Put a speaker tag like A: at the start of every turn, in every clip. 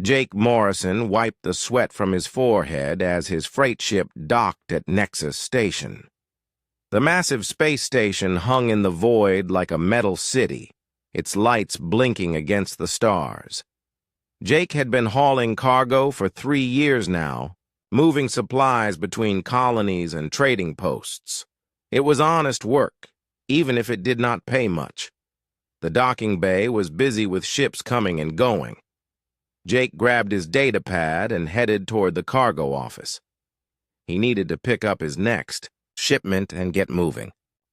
A: Jake Morrison wiped the sweat from his forehead as his freight ship docked at Nexus Station. The massive space station hung in the void like a metal city, its lights blinking against the stars. Jake had been hauling cargo for 3 years now, moving supplies between colonies and trading posts. It was honest work, even if it did not pay much. The docking bay was busy with ships coming and going. Jake grabbed his data pad and headed toward the cargo office. He needed to pick up his next shipment and get moving.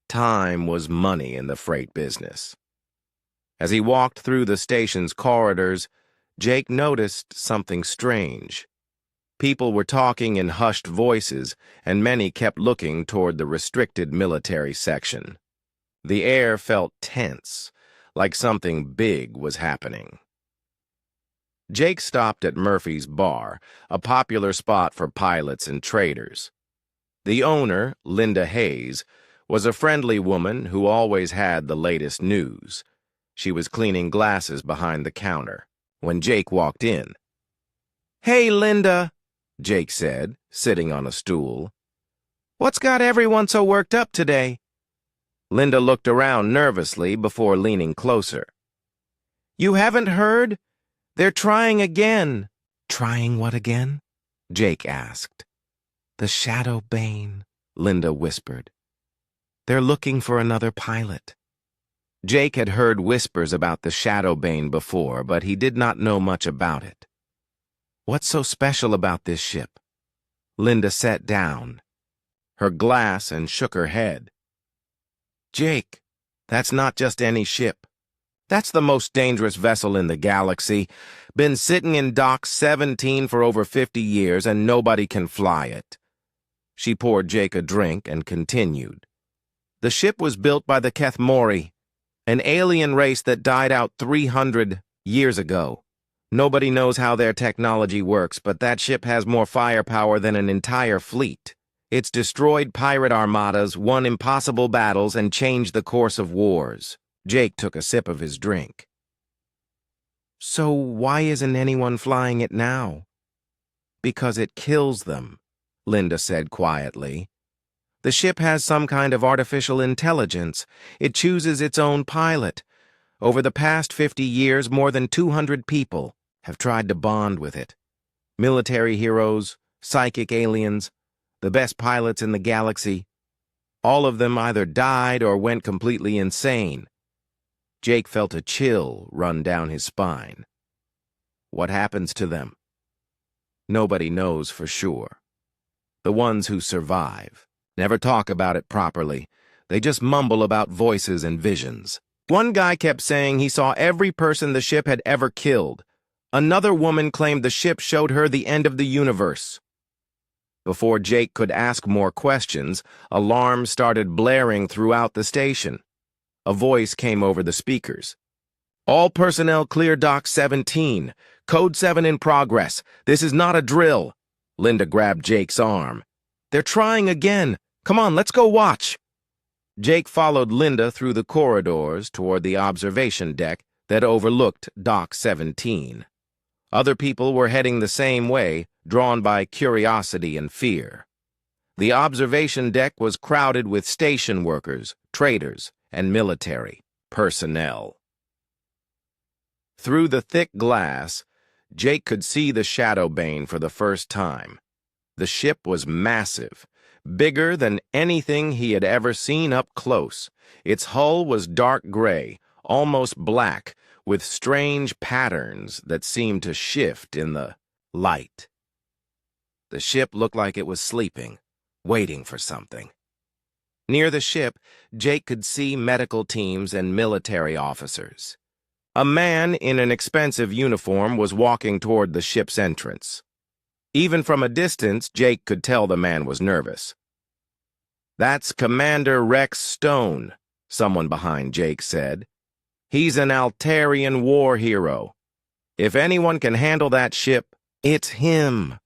A: Time was money in the freight business. As he walked through the station's corridors, Jake noticed something strange. People were talking in hushed voices, and many kept looking toward the restricted military section. The air felt tense, like something big was happening. Jake stopped at Murphy's Bar, a popular spot for pilots and traders. The owner, Linda Hayes, was a friendly woman who always had the latest news. She was cleaning glasses behind the counter when Jake walked in. "Hey, Linda," Jake said, sitting on a stool. "What's got everyone so worked up today?" Linda looked around nervously before leaning closer. "You haven't heard? They're trying again." "Trying what again?" Jake asked. "The Shadow Bane," Linda whispered. "They're looking for another pilot." Jake had heard whispers about the Shadow Bane before, but he did not know much about it. "What's so special about this ship?" Linda sat down, her glass, and shook her head. "Jake, that's not just any ship. That's the most dangerous vessel in the galaxy. Been sitting in Dock 17 for over 50 years, and nobody can fly it." She poured Jake a drink and continued. "The ship was built by the Kethmori, an alien race that died out 300 years ago. Nobody knows how their technology works, but that ship has more firepower than an entire fleet. It's destroyed pirate armadas, won impossible battles, and changed the course of wars." Jake took a sip of his drink. "So why isn't anyone flying it now?" "Because it kills them," Linda said quietly. "The ship has some kind of artificial intelligence. It chooses its own pilot. Over the past 50 years, more than 200 people have tried to bond with it. Military heroes, psychic aliens, the best pilots in the galaxy. All of them either died or went completely insane." Jake felt a chill run down his spine. "What happens to them?" "Nobody knows for sure. The ones who survive never talk about it properly. They just mumble about voices and visions. One guy kept saying he saw every person the ship had ever killed. Another woman claimed the ship showed her the end of the universe." Before Jake could ask more questions, alarms started blaring throughout the station. A voice came over the speakers. "All personnel clear Dock 17. Code 7 in progress. This is not a drill." Linda grabbed Jake's arm. "They're trying again. Come on, let's go watch." Jake followed Linda through the corridors toward the observation deck that overlooked Dock 17. Other people were heading the same way, drawn by curiosity and fear. The observation deck was crowded with station workers, traders, and military personnel. Through the thick glass, Jake could see the Shadow Bane for the first time. The ship was massive, bigger than anything he had ever seen up close. Its hull was dark gray, almost black, with strange patterns that seemed to shift in the light. The ship looked like it was sleeping, waiting for something. Near the ship, Jake could see medical teams and military officers. A man in an expensive uniform was walking toward the ship's entrance. Even from a distance, Jake could tell the man was nervous. "That's Commander Rex Stone," someone behind Jake said. "He's an Altarian war hero. If anyone can handle that ship, it's him."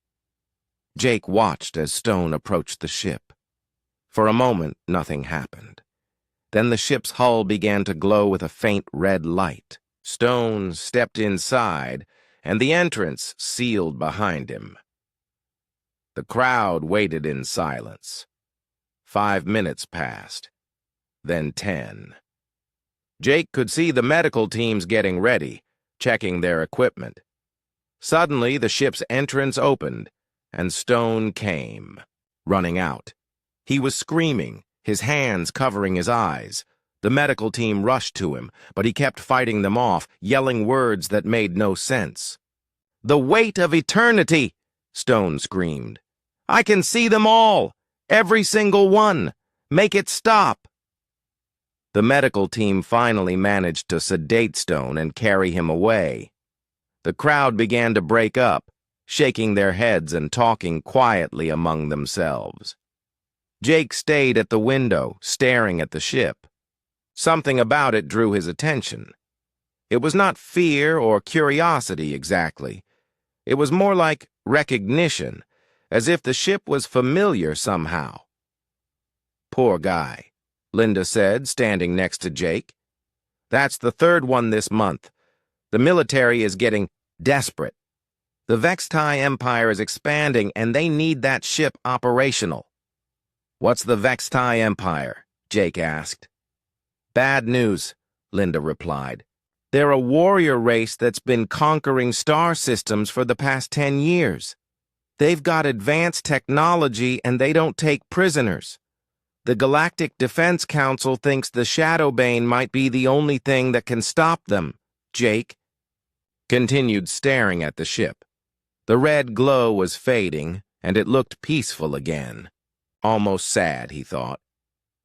A: Jake watched as Stone approached the ship. For a moment, nothing happened. Then the ship's hull began to glow with a faint red light. Stone stepped inside, and the entrance sealed behind him. The crowd waited in silence. 5 minutes passed, then 10. Jake could see the medical teams getting ready, checking their equipment. Suddenly, the ship's entrance opened, and Stone came, running out. He was screaming, his hands covering his eyes. The medical team rushed to him, but he kept fighting them off, yelling words that made no sense. "The weight of eternity!" Stone screamed. "I can see them all! Every single one! Make it stop!" The medical team finally managed to sedate Stone and carry him away. The crowd began to break up, shaking their heads and talking quietly among themselves. Jake stayed at the window, staring at the ship. Something about it drew his attention. It was not fear or curiosity exactly. It was more like recognition, as if the ship was familiar somehow. "Poor guy," Linda said, standing next to Jake. "That's the third one this month. The military is getting desperate. The Vextai Empire is expanding, and they need that ship operational." "What's the Vextai Empire?" Jake asked. "Bad news," Linda replied. "They're a warrior race that's been conquering star systems for the past 10 years. They've got advanced technology, and they don't take prisoners. The Galactic Defense Council thinks the Shadowbane might be the only thing that can stop them." Jake continued staring at the ship. The red glow was fading, and it looked peaceful again. Almost sad, he thought,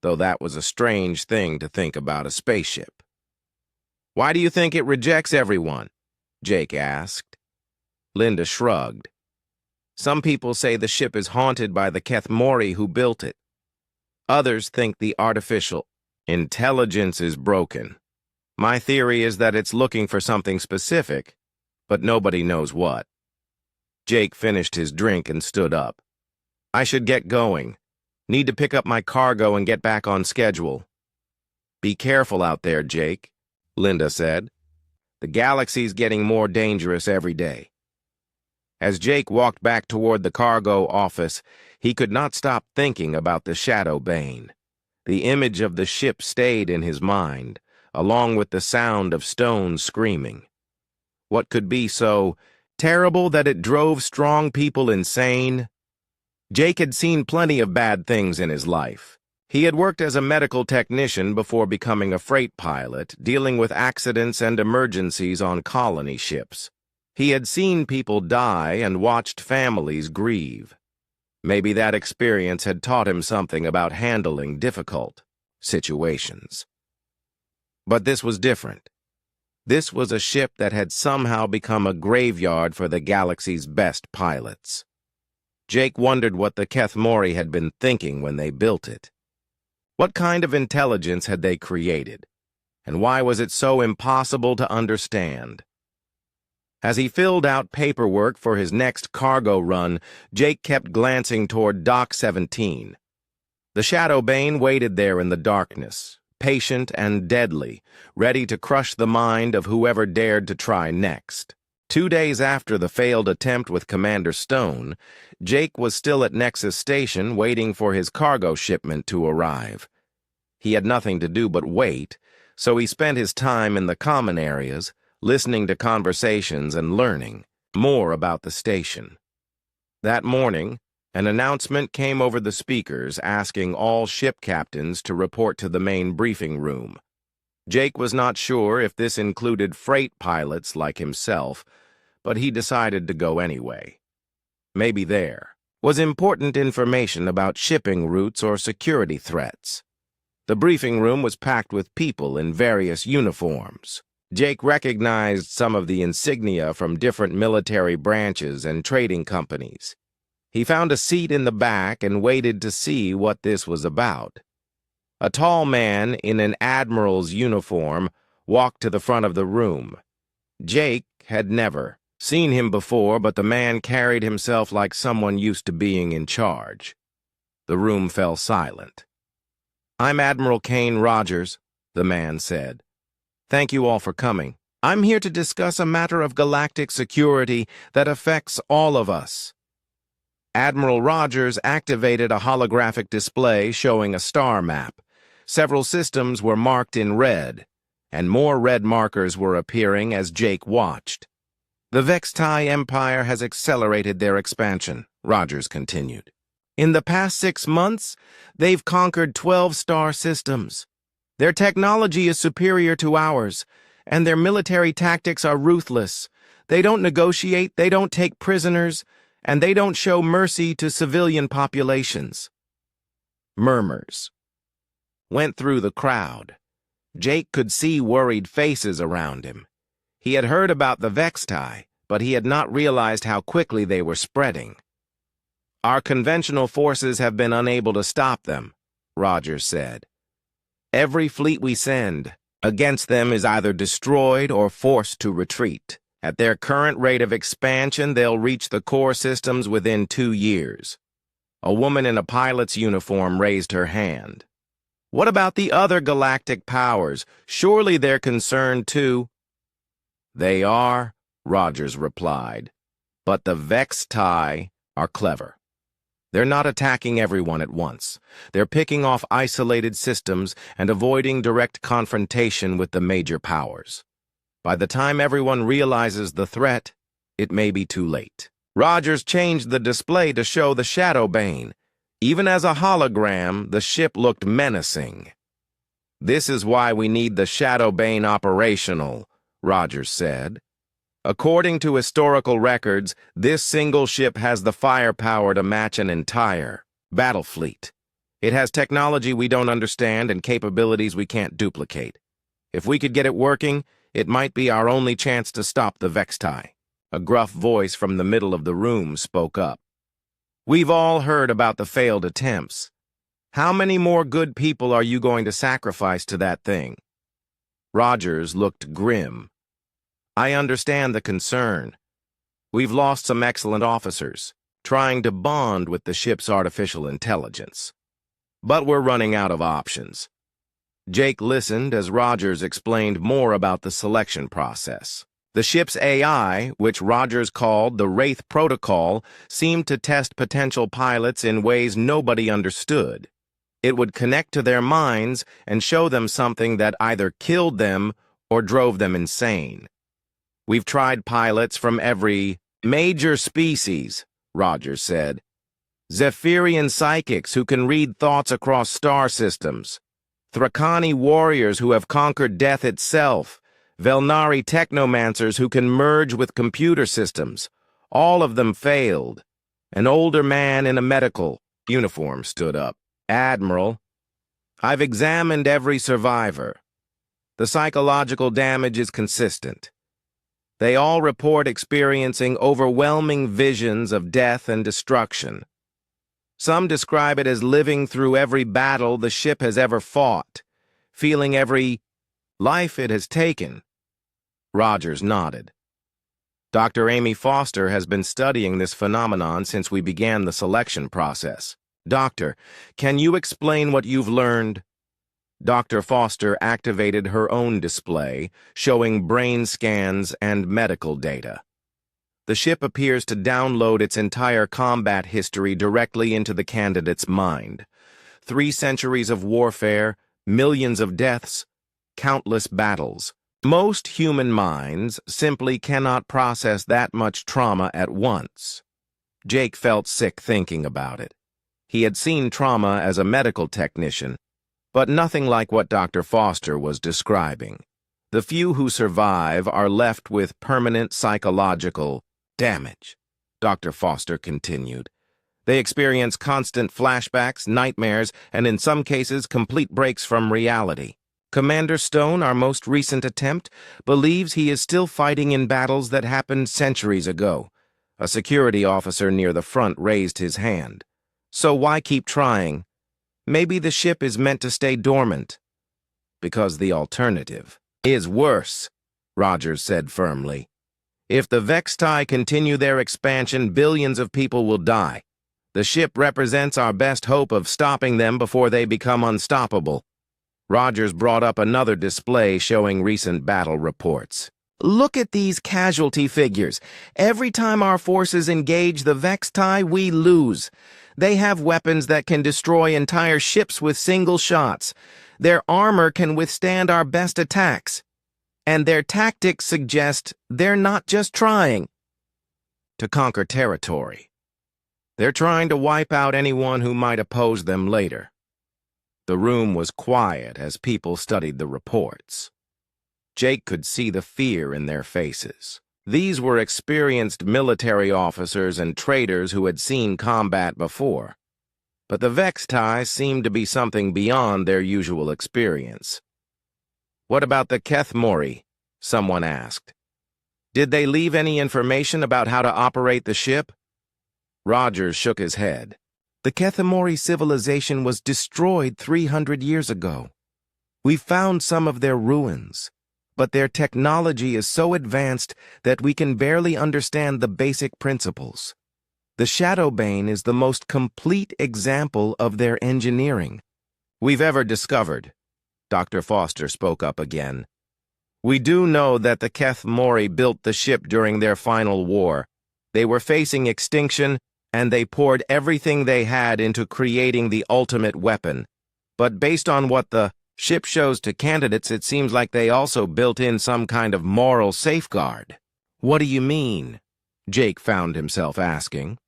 A: though that was a strange thing to think about a spaceship. "Why do you think it rejects everyone?" Jake asked. Linda shrugged. "Some people say the ship is haunted by the Kethmori who built it. Others think the artificial intelligence is broken. My theory is that it's looking for something specific, but nobody knows what." Jake finished his drink and stood up. "I should get going. Need to pick up my cargo and get back on schedule." "Be careful out there, Jake," Linda said. "The galaxy's getting more dangerous every day." As Jake walked back toward the cargo office, he could not stop thinking about the Shadowbane. The image of the ship stayed in his mind, along with the sound of Stone screaming. What could be so terrible that it drove strong people insane? Jake had seen plenty of bad things in his life. He had worked as a medical technician before becoming a freight pilot, dealing with accidents and emergencies on colony ships. He had seen people die and watched families grieve. Maybe that experience had taught him something about handling difficult situations. But this was different. This was a ship that had somehow become a graveyard for the galaxy's best pilots. Jake wondered what the Kethmori had been thinking when they built it. What kind of intelligence had they created? And why was it so impossible to understand? As he filled out paperwork for his next cargo run, Jake kept glancing toward Dock 17. The Shadowbane waited there in the darkness, patient and deadly, ready to crush the mind of whoever dared to try next. 2 days after the failed attempt with Commander Stone, Jake was still at Nexus Station waiting for his cargo shipment to arrive. He had nothing to do but wait, so he spent his time in the common areas, listening to conversations and learning more about the station. That morning, an announcement came over the speakers asking all ship captains to report to the main briefing room. Jake was not sure if this included freight pilots like himself, but he decided to go anyway. Maybe there was important information about shipping routes or security threats. The briefing room was packed with people in various uniforms. Jake recognized some of the insignia from different military branches and trading companies. He found a seat in the back and waited to see what this was about. A tall man in an admiral's uniform walked to the front of the room. Jake had never seen him before, but the man carried himself like someone used to being in charge. The room fell silent. "I'm Admiral Kane Rogers," the man said. "Thank you all for coming. I'm here to discuss a matter of galactic security that affects all of us. Admiral Rogers activated a holographic display showing a star map. Several systems were marked in red, and more red markers were appearing as Jake watched. The Vextai Empire has accelerated their expansion, Rogers continued. In the past 6 months, they've conquered 12 star systems. Their technology is superior to ours, and their military tactics are ruthless. They don't negotiate, they don't take prisoners, and they don't show mercy to civilian populations. Murmurs went through the crowd. Jake could see worried faces around him. He had heard about the Vextai, but he had not realized how quickly they were spreading. Our conventional forces have been unable to stop them, Rogers said. Every fleet we send against them is either destroyed or forced to retreat. At their current rate of expansion, they'll reach the core systems within 2 years. A woman in a pilot's uniform raised her hand. What about the other galactic powers? Surely they're concerned too. They are, Rogers replied. But the Vextai are clever. They're not attacking everyone at once. They're picking off isolated systems and avoiding direct confrontation with the major powers. By the time everyone realizes the threat, it may be too late. Rogers changed the display to show the Shadowbane. Even as a hologram, the ship looked menacing. This is why we need the Shadowbane operational, Rogers said. According to historical records, this single ship has the firepower to match an entire battle fleet. It has technology we don't understand and capabilities we can't duplicate. If we could get it working, it might be our only chance to stop the Vextai. A gruff voice from the middle of the room spoke up. We've all heard about the failed attempts. How many more good people are you going to sacrifice to that thing? Rogers looked grim. I understand the concern. We've lost some excellent officers, trying to bond with the ship's artificial intelligence. But we're running out of options. Jake listened as Rogers explained more about the selection process. The ship's AI, which Rogers called the Wraith Protocol, seemed to test potential pilots in ways nobody understood. It would connect to their minds and show them something that either killed them or drove them insane. We've tried pilots from every major species, Rogers said. Zephyrian psychics who can read thoughts across star systems. Thrakani warriors who have conquered death itself. Velnari technomancers who can merge with computer systems. All of them failed. An older man in a medical uniform stood up. Admiral, I've examined every survivor. The psychological damage is consistent. They all report experiencing overwhelming visions of death and destruction. Some describe it as living through every battle the ship has ever fought, feeling every life it has taken. Rogers nodded. Dr. Amy Foster has been studying this phenomenon since we began the selection process. Doctor, can you explain what you've learned? Dr. Foster activated her own display, showing brain scans and medical data. The ship appears to download its entire combat history directly into the candidate's mind. 3 centuries of warfare, millions of deaths, countless battles. Most human minds simply cannot process that much trauma at once. Jake felt sick thinking about it. He had seen trauma as a medical technician, but nothing like what Dr. Foster was describing. The few who survive are left with permanent psychological damage, Dr. Foster continued. They experience constant flashbacks, nightmares, and in some cases, complete breaks from reality. Commander Stone, our most recent attempt, believes he is still fighting in battles that happened centuries ago. A security officer near the front raised his hand. So why keep trying? Maybe the ship is meant to stay dormant. Because the alternative is worse, Rogers said firmly. If the Vextai continue their expansion, billions of people will die. The ship represents our best hope of stopping them before they become unstoppable. Rogers brought up another display showing recent battle reports. Look at these casualty figures. Every time our forces engage the Vextai, we lose. They have weapons that can destroy entire ships with single shots. Their armor can withstand our best attacks. And their tactics suggest they're not just trying to conquer territory. They're trying to wipe out anyone who might oppose them later. The room was quiet as people studied the reports. Jake could see the fear in their faces. These were experienced military officers and traders who had seen combat before. But the Vextai seemed to be something beyond their usual experience. "What about the Kethmori?" someone asked. "Did they leave any information about how to operate the ship?" Rogers shook his head. "The Kethmori civilization was destroyed 300 years ago. We found some of their ruins, but their technology is so advanced that we can barely understand the basic principles. The Shadowbane is the most complete example of their engineering we've ever discovered." Dr. Foster spoke up again. "We do know that the Kethmori built the ship during their final war. They were facing extinction, and they poured everything they had into creating the ultimate weapon. But based on what the ship shows to candidates, it seems like they also built in some kind of moral safeguard." "What do you mean?" Jake found himself asking.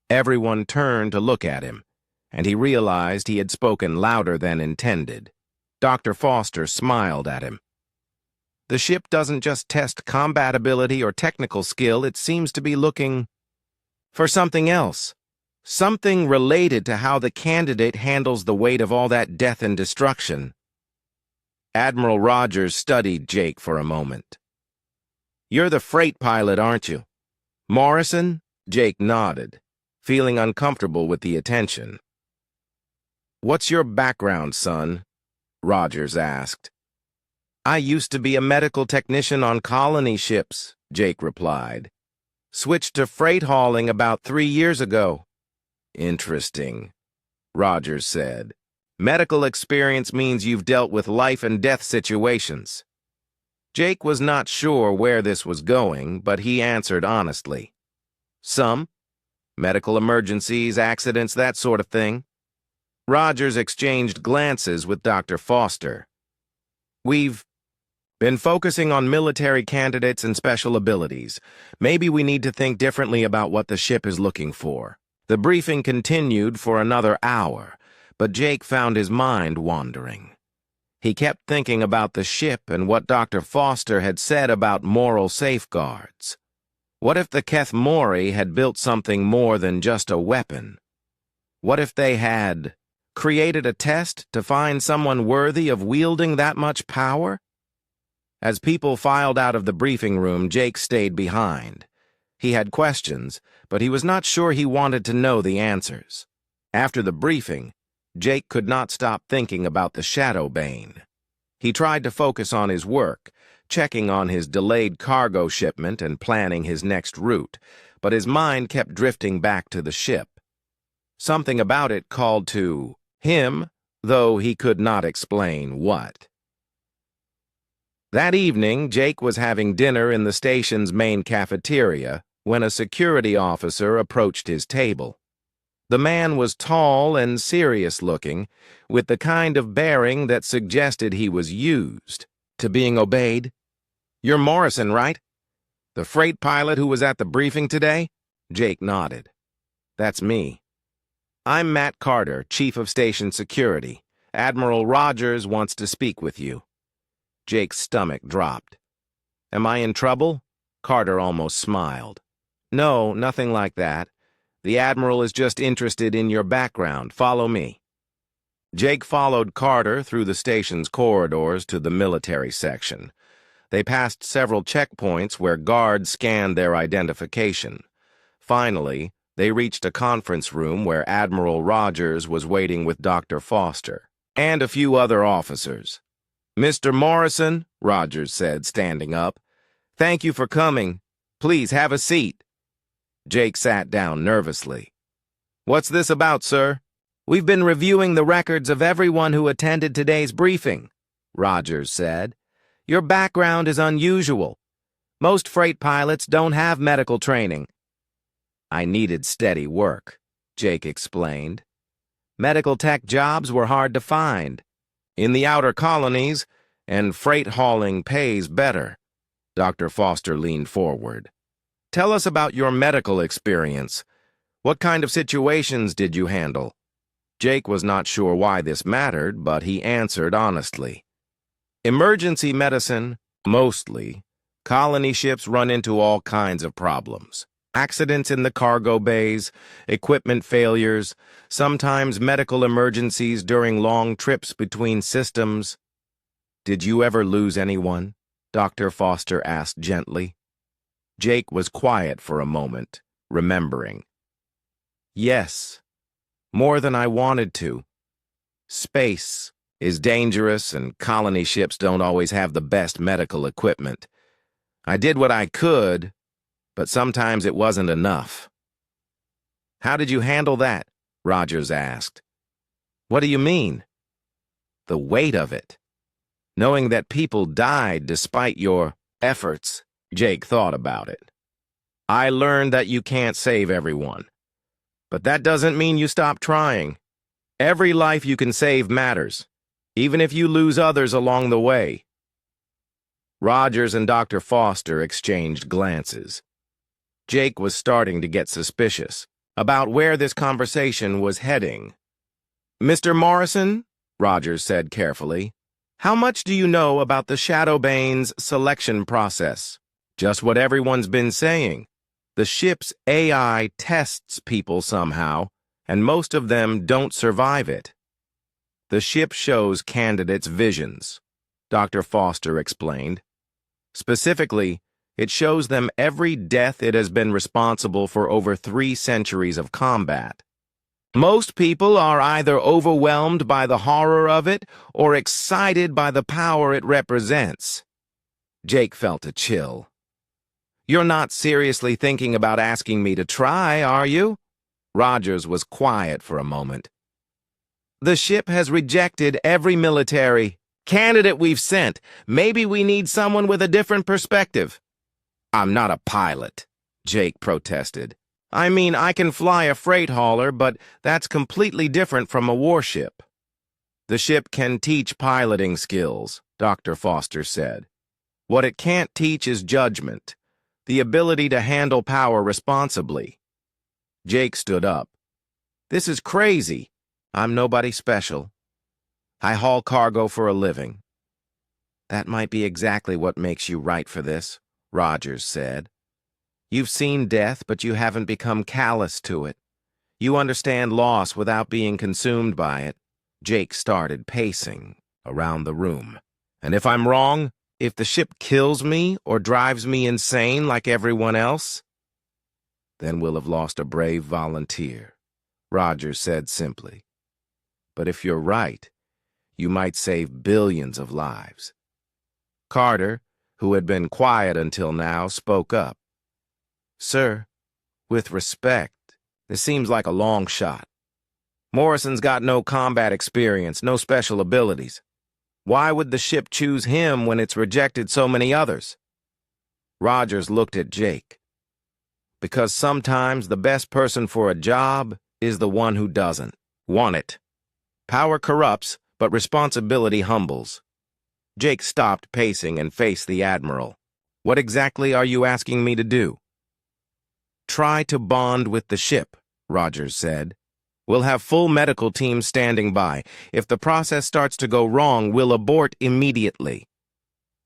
A: Everyone turned to look at him, and he realized he had spoken louder than intended. Dr. Foster smiled at him. "The ship doesn't just test combat ability or technical skill, it seems to be looking for something else. Something related to how the candidate handles the weight of all that death and destruction." Admiral Rogers studied Jake for a moment. "You're the freight pilot, aren't you?" "Morrison?" Jake nodded, feeling uncomfortable with the attention. "What's your background, son?" Rogers asked. "I used to be a medical technician on colony ships," Jake replied. "Switched to freight hauling about 3 years ago." "Interesting," Rogers said. "Medical experience means you've dealt with life and death situations." Jake was not sure where this was going, but he answered honestly. "Some. Medical emergencies, accidents, that sort of thing." Rogers exchanged glances with Dr. Foster. "We've been focusing on military candidates and special abilities. Maybe we need to think differently about what the ship is looking for." The briefing continued for another hour, but Jake found his mind wandering. He kept thinking about the ship and what Dr. Foster had said about moral safeguards. What if the Kethmori had built something more than just a weapon? What if they had created a test to find someone worthy of wielding that much power? As people filed out of the briefing room, Jake stayed behind. He had questions, but he was not sure he wanted to know the answers. After the briefing, Jake could not stop thinking about the Shadowbane. He tried to focus on his work, checking on his delayed cargo shipment and planning his next route, but his mind kept drifting back to the ship. Something about it called to him, though he could not explain what. That evening, Jake was having dinner in the station's main cafeteria when a security officer approached his table. The man was tall and serious-looking, with the kind of bearing that suggested he was used to being obeyed. "You're Morrison, right? The freight pilot who was at the briefing today?" Jake nodded. "That's me. I'm Matt Carter, Chief of Station Security. Admiral Rogers wants to speak with you." Jake's stomach dropped. "Am I in trouble?" Carter almost smiled. "No, nothing like that. The Admiral is just interested in your background. Follow me." Jake followed Carter through the station's corridors to the military section. They passed several checkpoints where guards scanned their identification. Finally, they reached a conference room where Admiral Rogers was waiting with Dr. Foster and a few other officers. "Mr. Morrison," Rogers said, standing up, "thank you for coming. Please have a seat." Jake sat down nervously. "What's this about, sir?" "We've been reviewing the records of everyone who attended today's briefing," Rogers said. "Your background is unusual. Most freight pilots don't have medical training. I needed steady work, Jake explained. Medical tech jobs were hard to find. In the outer colonies, and freight hauling pays better. Dr. Foster leaned forward. Tell us about your medical experience. What kind of situations did you handle? Jake was not sure why this mattered, but he answered honestly. Emergency medicine, mostly. Colony ships run into all kinds of problems. Accidents in the cargo bays, equipment failures, sometimes medical emergencies during long trips between systems. Did you ever lose anyone? Dr. Foster asked gently. Jake was quiet for a moment, remembering. Yes, more than I wanted to. Space is dangerous and colony ships don't always have the best medical equipment. I did what I could, but sometimes it wasn't enough. How did you handle that? Rogers asked. What do you mean? The weight of it. Knowing that people died despite your efforts, Jake thought about it. I learned that you can't save everyone. But that doesn't mean you stop trying. Every life you can save matters, even if you lose others along the way. Rogers and Dr. Foster exchanged glances. Jake was starting to get suspicious about where this conversation was heading. Mr. Morrison, Rogers said carefully, how much do you know about the Shadowbane's selection process? Just what everyone's been saying. The ship's AI tests people somehow, and most of them don't survive it. The ship shows candidates' visions, Dr. Foster explained. Specifically, it shows them every death it has been responsible for over 3 centuries of combat. Most people are either overwhelmed by the horror of it or excited by the power it represents. Jake felt a chill. You're not seriously thinking about asking me to try, are you? Rogers was quiet for a moment. The ship has rejected every military candidate we've sent. Maybe we need someone with a different perspective. I'm not a pilot, Jake protested. I mean, I can fly a freight hauler, but that's completely different from a warship. The ship can teach piloting skills, Dr. Foster said. What it can't teach is judgment, the ability to handle power responsibly. Jake stood up. This is crazy. I'm nobody special. I haul cargo for a living. That might be exactly what makes you right for this, Rogers said. You've seen death, but you haven't become callous to it. You understand loss without being consumed by it. Jake started pacing around the room. And if I'm wrong, if the ship kills me or drives me insane like everyone else, then we'll have lost a brave volunteer, Rogers said simply. But if you're right, you might save billions of lives. Carter, who had been quiet until now, spoke up. Sir, with respect, this seems like a long shot. Morrison's got no combat experience, no special abilities. Why would the ship choose him when it's rejected so many others? Rogers looked at Jake. Because sometimes the best person for a job is the one who doesn't want it. Power corrupts, but responsibility humbles. Jake stopped pacing and faced the Admiral. What exactly are you asking me to do? Try to bond with the ship, Rogers said. We'll have full medical teams standing by. If the process starts to go wrong, we'll abort immediately.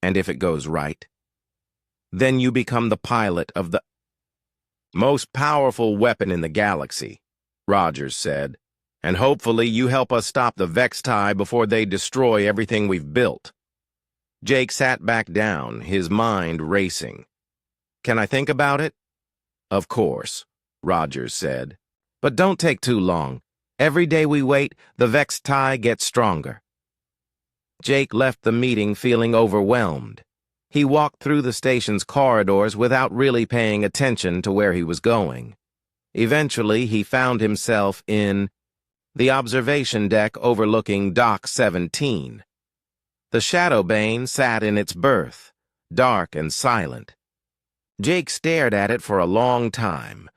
A: And if it goes right, then you become the pilot of the most powerful weapon in the galaxy, Rogers said. And hopefully you help us stop the Vexti before they destroy everything we've built. Jake sat back down, his mind racing. Can I think about it? Of course, Rogers said. But don't take too long. Every day we wait, the Vexti gets stronger. Jake left the meeting feeling overwhelmed. He walked through the station's corridors without really paying attention to where he was going. Eventually, he found himself in the observation deck overlooking Dock 17. The Shadowbane sat in its berth, dark and silent. Jake stared at it for a long time,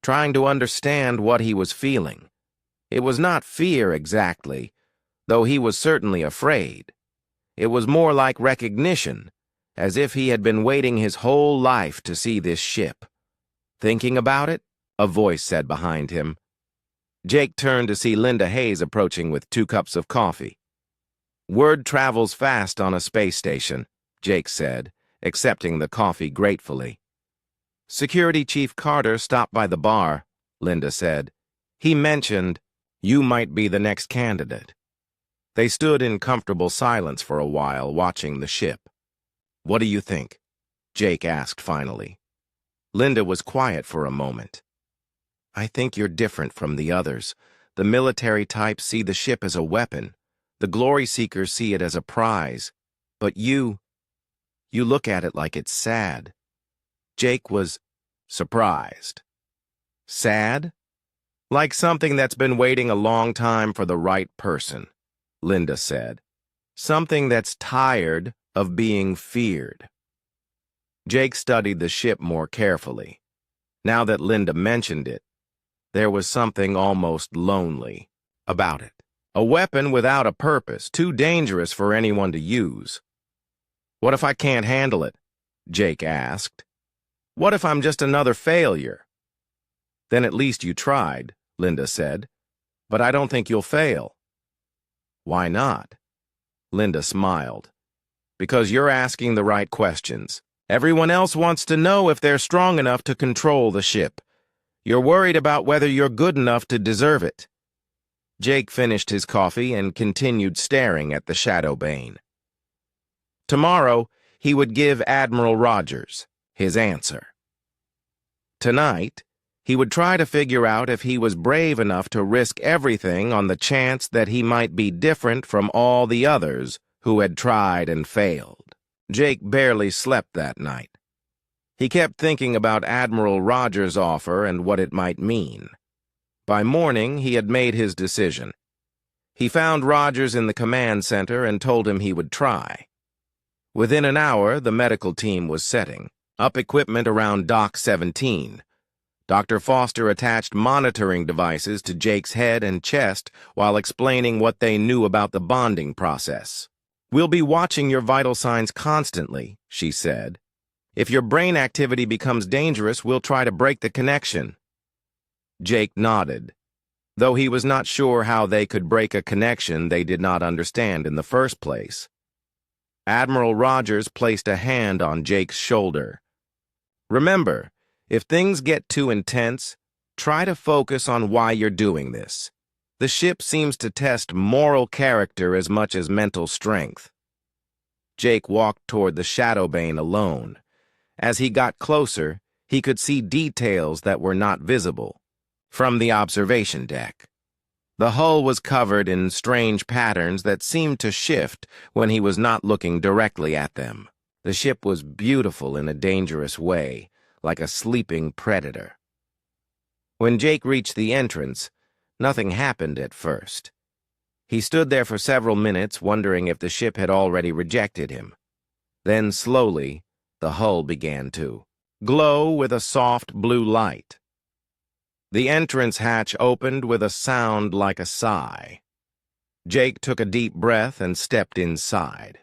A: trying to understand what he was feeling. It was not fear exactly, though he was certainly afraid. It was more like recognition, as if he had been waiting his whole life to see this ship. Thinking about it? A voice said behind him. Jake turned to see Linda Hayes approaching with 2 cups of coffee. "Word travels fast on a space station," Jake said, accepting the coffee gratefully. "Security Chief Carter stopped by the bar," Linda said. "He mentioned you might be the next candidate." They stood in comfortable silence for a while, watching the ship. "What do you think?" Jake asked finally. Linda was quiet for a moment. "I think you're different from the others. The military types see the ship as a weapon. The glory seekers see it as a prize. But you look at it like it's sad." Jake was surprised. "Sad? Like something that's been waiting a long time for the right person," Linda said. "Something that's tired of being feared." Jake studied the ship more carefully. Now that Linda mentioned it, there was something almost lonely about it. A weapon without a purpose, too dangerous for anyone to use. "What if I can't handle it?" Jake asked. "What if I'm just another failure?" "Then at least you tried," Linda said. "But I don't think you'll fail." "Why not?" Linda smiled. "Because you're asking the right questions. Everyone else wants to know if they're strong enough to control the ship. You're worried about whether you're good enough to deserve it." Jake finished his coffee and continued staring at the shadow bane. Tomorrow, he would give Admiral Rogers his answer. Tonight, he would try to figure out if he was brave enough to risk everything on the chance that he might be different from all the others who had tried and failed. Jake barely slept that night. He kept thinking about Admiral Rogers' offer and what it might mean. By morning, he had made his decision. He found Rogers in the command center and told him he would try. Within an hour, the medical team was setting up equipment around Dock 17. Dr. Foster attached monitoring devices to Jake's head and chest while explaining what they knew about the bonding process. "We'll be watching your vital signs constantly," she said. "If your brain activity becomes dangerous, we'll try to break the connection." Jake nodded, though he was not sure how they could break a connection they did not understand in the first place. Admiral Rogers placed a hand on Jake's shoulder. "Remember, if things get too intense, try to focus on why you're doing this. The ship seems to test moral character as much as mental strength." Jake walked toward the Shadowbane alone. As he got closer, he could see details that were not visible from the observation deck. The hull was covered in strange patterns that seemed to shift when he was not looking directly at them. The ship was beautiful in a dangerous way, like a sleeping predator. When Jake reached the entrance, nothing happened at first. He stood there for several minutes, wondering if the ship had already rejected him. Then, slowly, the hull began to glow with a soft blue light. The entrance hatch opened with a sound like a sigh. Jake took a deep breath and stepped inside.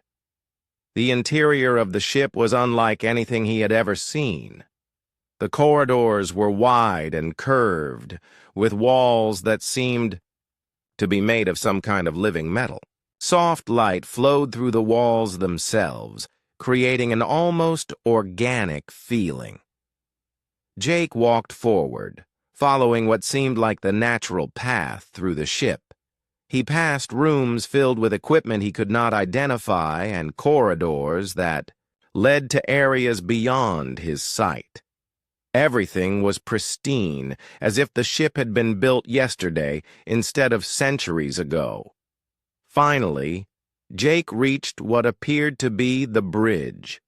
A: The interior of the ship was unlike anything he had ever seen. The corridors were wide and curved, with walls that seemed to be made of some kind of living metal. Soft light flowed through the walls themselves, creating an almost organic feeling. Jake walked forward, following what seemed like the natural path through the ship. He passed rooms filled with equipment he could not identify and corridors that led to areas beyond his sight. Everything was pristine, as if the ship had been built yesterday instead of centuries ago. Finally, Jake reached what appeared to be the bridge.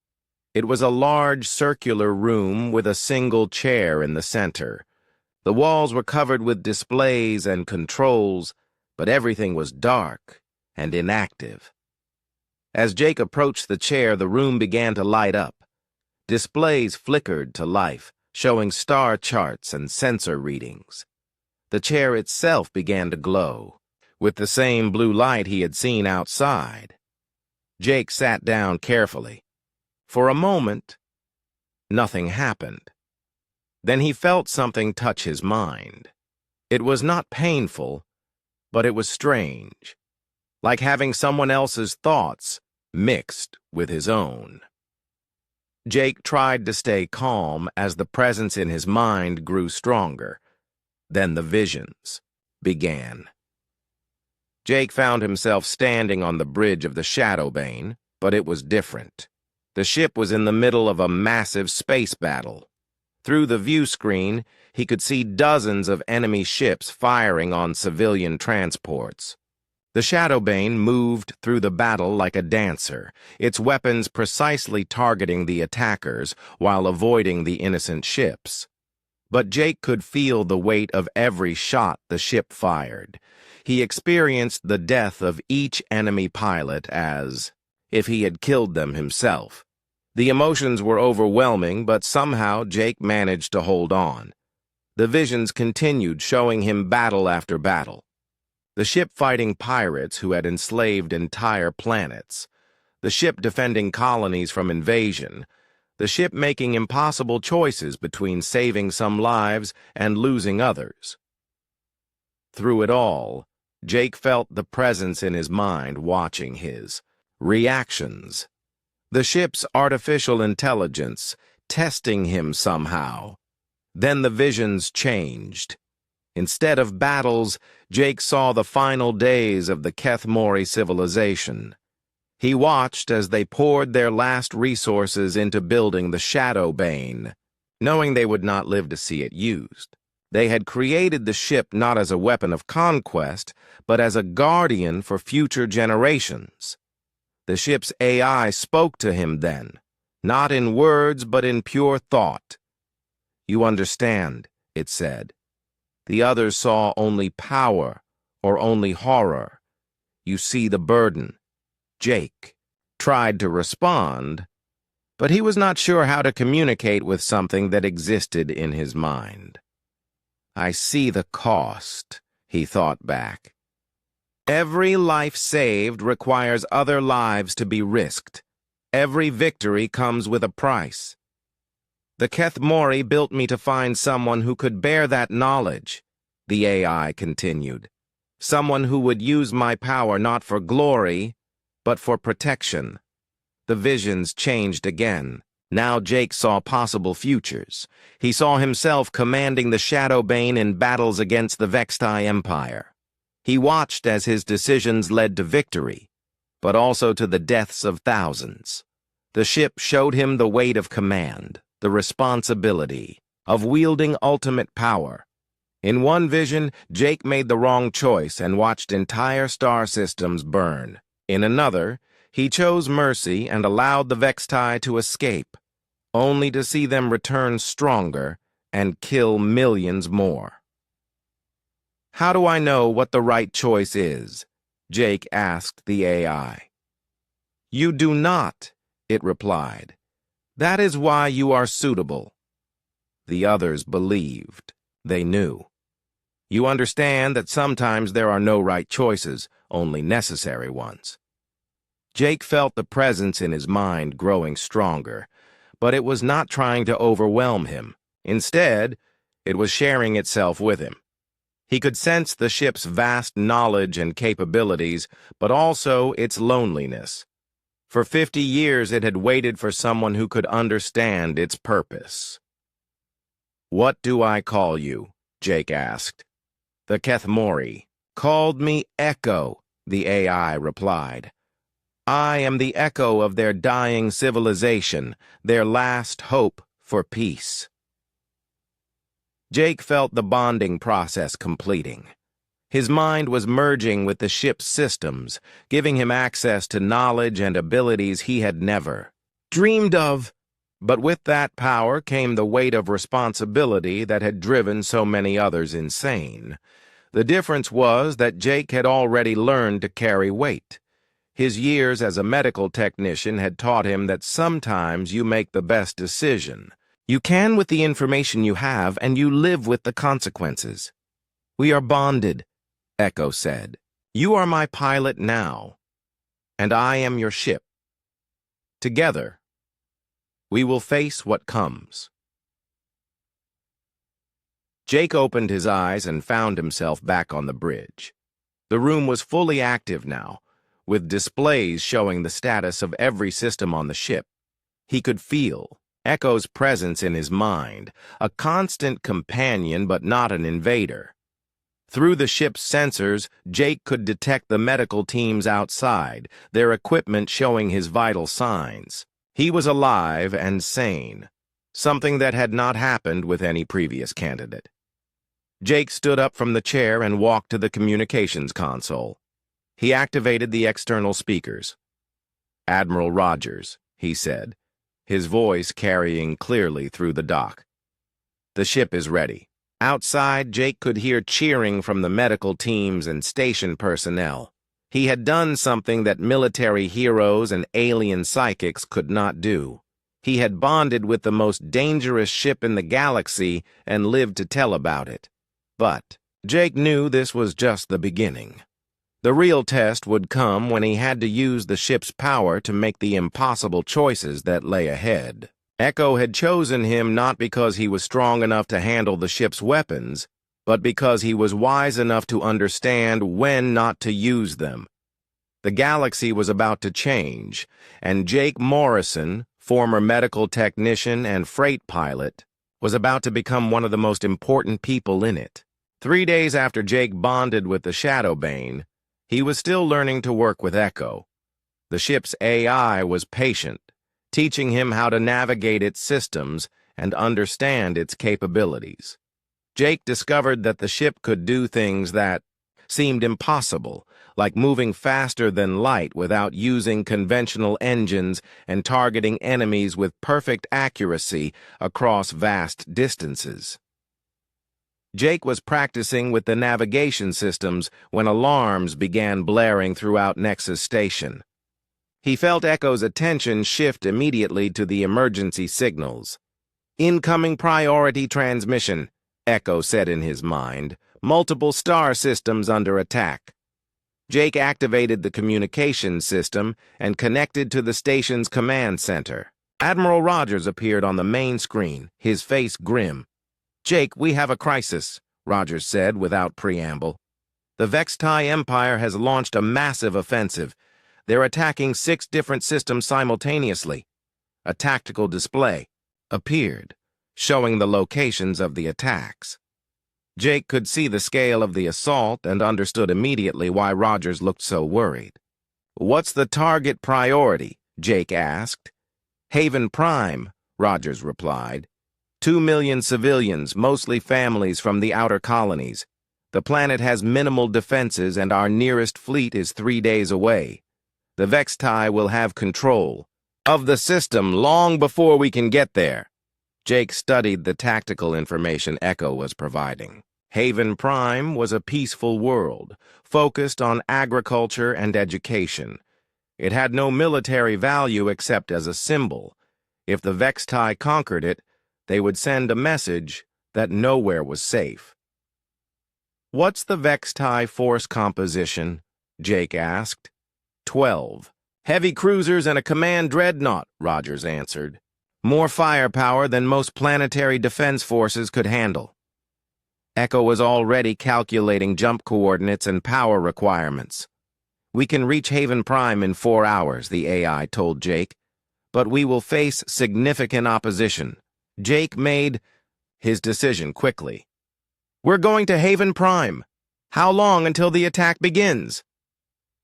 A: It was a large circular room with a single chair in the center. The walls were covered with displays and controls, but everything was dark and inactive. As Jake approached the chair, the room began to light up. Displays flickered to life, showing star charts and sensor readings. The chair itself began to glow, with the same blue light he had seen outside. Jake sat down carefully. For a moment, nothing happened. Then he felt something touch his mind. It was not painful, but it was strange, like having someone else's thoughts mixed with his own. Jake tried to stay calm as the presence in his mind grew stronger. Then the visions began. Jake found himself standing on the bridge of the Shadowbane, but it was different. The ship was in the middle of a massive space battle. Through the view screen, he could see dozens of enemy ships firing on civilian transports. The Shadowbane moved through the battle like a dancer, its weapons precisely targeting the attackers while avoiding the innocent ships. But Jake could feel the weight of every shot the ship fired. He experienced the death of each enemy pilot as if he had killed them himself. The emotions were overwhelming, but somehow Jake managed to hold on. The visions continued, showing him battle after battle. The ship fighting pirates who had enslaved entire planets. The ship defending colonies from invasion. The ship making impossible choices between saving some lives and losing others. Through it all, Jake felt the presence in his mind watching his reactions. The ship's artificial intelligence testing him somehow. Then the visions changed. Instead of battles, Jake saw the final days of the Kethmori civilization. He watched as they poured their last resources into building the Shadowbane, knowing they would not live to see it used. They had created the ship not as a weapon of conquest, but as a guardian for future generations. The ship's AI spoke to him then, not in words but in pure thought. "You understand," it said. "The others saw only power or only horror. You see the burden." Jake tried to respond, but he was not sure how to communicate with something that existed in his mind. "I see the cost," he thought back. "Every life saved requires other lives to be risked. Every victory comes with a price. The Kethmori built me to find someone who could bear that knowledge," the AI continued. "Someone who would use my power not for glory, but for protection." The visions changed again. Now Jake saw possible futures. He saw himself commanding the Shadowbane in battles against the Vextai Empire. He watched as his decisions led to victory, but also to the deaths of thousands. The ship showed him the weight of command, the responsibility of wielding ultimate power. In one vision, Jake made the wrong choice and watched entire star systems burn. In another, he chose mercy and allowed the Vextai to escape, only to see them return stronger and kill millions more. "How do I know what the right choice is?" Jake asked the AI. "You do not," it replied. "That is why you are suitable." The others believed. They knew. "You understand that sometimes there are no right choices, only necessary ones." Jake felt the presence in his mind growing stronger, but it was not trying to overwhelm him. Instead, it was sharing itself with him. He could sense the ship's vast knowledge and capabilities, but also its loneliness. For 50 years it had waited for someone who could understand its purpose. "What do I call you?" Jake asked. The Kethmori called me Echo, the AI replied. "I am the echo of their dying civilization, their last hope for peace." Jake felt the bonding process completing. His mind was merging with the ship's systems, giving him access to knowledge and abilities he had never dreamed of. But with that power came the weight of responsibility that had driven so many others insane. The difference was that Jake had already learned to carry weight. His years as a medical technician had taught him that sometimes you make the best decision. You can with the information you have, and you live with the consequences. We are bonded, Echo said. You are my pilot now, and I am your ship. Together, we will face what comes. Jake opened his eyes and found himself back on the bridge. The room was fully active now, with displays showing the status of every system on the ship. He could feel Echo's presence in his mind, a constant companion but not an invader. Through the ship's sensors, Jake could detect the medical teams outside, their equipment showing his vital signs. He was alive and sane, something that had not happened with any previous candidate. Jake stood up from the chair and walked to the communications console. He activated the external speakers. "Admiral Rogers," he said, his voice carrying clearly through the dock. "The ship is ready." Outside, Jake could hear cheering from the medical teams and station personnel. He had done something that military heroes and alien psychics could not do. He had bonded with the most dangerous ship in the galaxy and lived to tell about it. But Jake knew this was just the beginning. The real test would come when he had to use the ship's power to make the impossible choices that lay ahead. Echo had chosen him not because he was strong enough to handle the ship's weapons, but because he was wise enough to understand when not to use them. The galaxy was about to change, and Jake Morrison, former medical technician and freight pilot, was about to become one of the most important people in it. 3 days after Jake bonded with the Shadowbane, he was still learning to work with Echo. The ship's AI was patient, teaching him how to navigate its systems and understand its capabilities. Jake discovered that the ship could do things that seemed impossible, like moving faster than light without using conventional engines and targeting enemies with perfect accuracy across vast distances. Jake was practicing with the navigation systems when alarms began blaring throughout Nexus Station. He felt Echo's attention shift immediately to the emergency signals. "Incoming priority transmission," Echo said in his mind. "Multiple star systems under attack." Jake activated the communications system and connected to the station's command center. Admiral Rogers appeared on the main screen, his face grim. "Jake, we have a crisis," Rogers said without preamble. "The Vextai Empire has launched a massive offensive. They're attacking 6 different systems simultaneously." A tactical display appeared, showing the locations of the attacks. Jake could see the scale of the assault and understood immediately why Rogers looked so worried. "What's the target priority?" Jake asked. "Haven Prime," Rogers replied. 2 million civilians, mostly families from the outer colonies. The planet has minimal defenses and our nearest fleet is 3 days away. The Vextai will have control of the system long before we can get there." Jake studied the tactical information Echo was providing. Haven Prime was a peaceful world, focused on agriculture and education. It had no military value except as a symbol. If the Vextai conquered it, they would send a message that nowhere was safe. "What's the Vextai force composition?" Jake asked. 12. "Heavy cruisers and a command dreadnought," Rogers answered. "More firepower than most planetary defense forces could handle." Echo was already calculating jump coordinates and power requirements. "We can reach Haven Prime in 4 hours," the AI told Jake, "but we will face significant opposition." Jake made his decision quickly. "We're going to Haven Prime. How long until the attack begins?"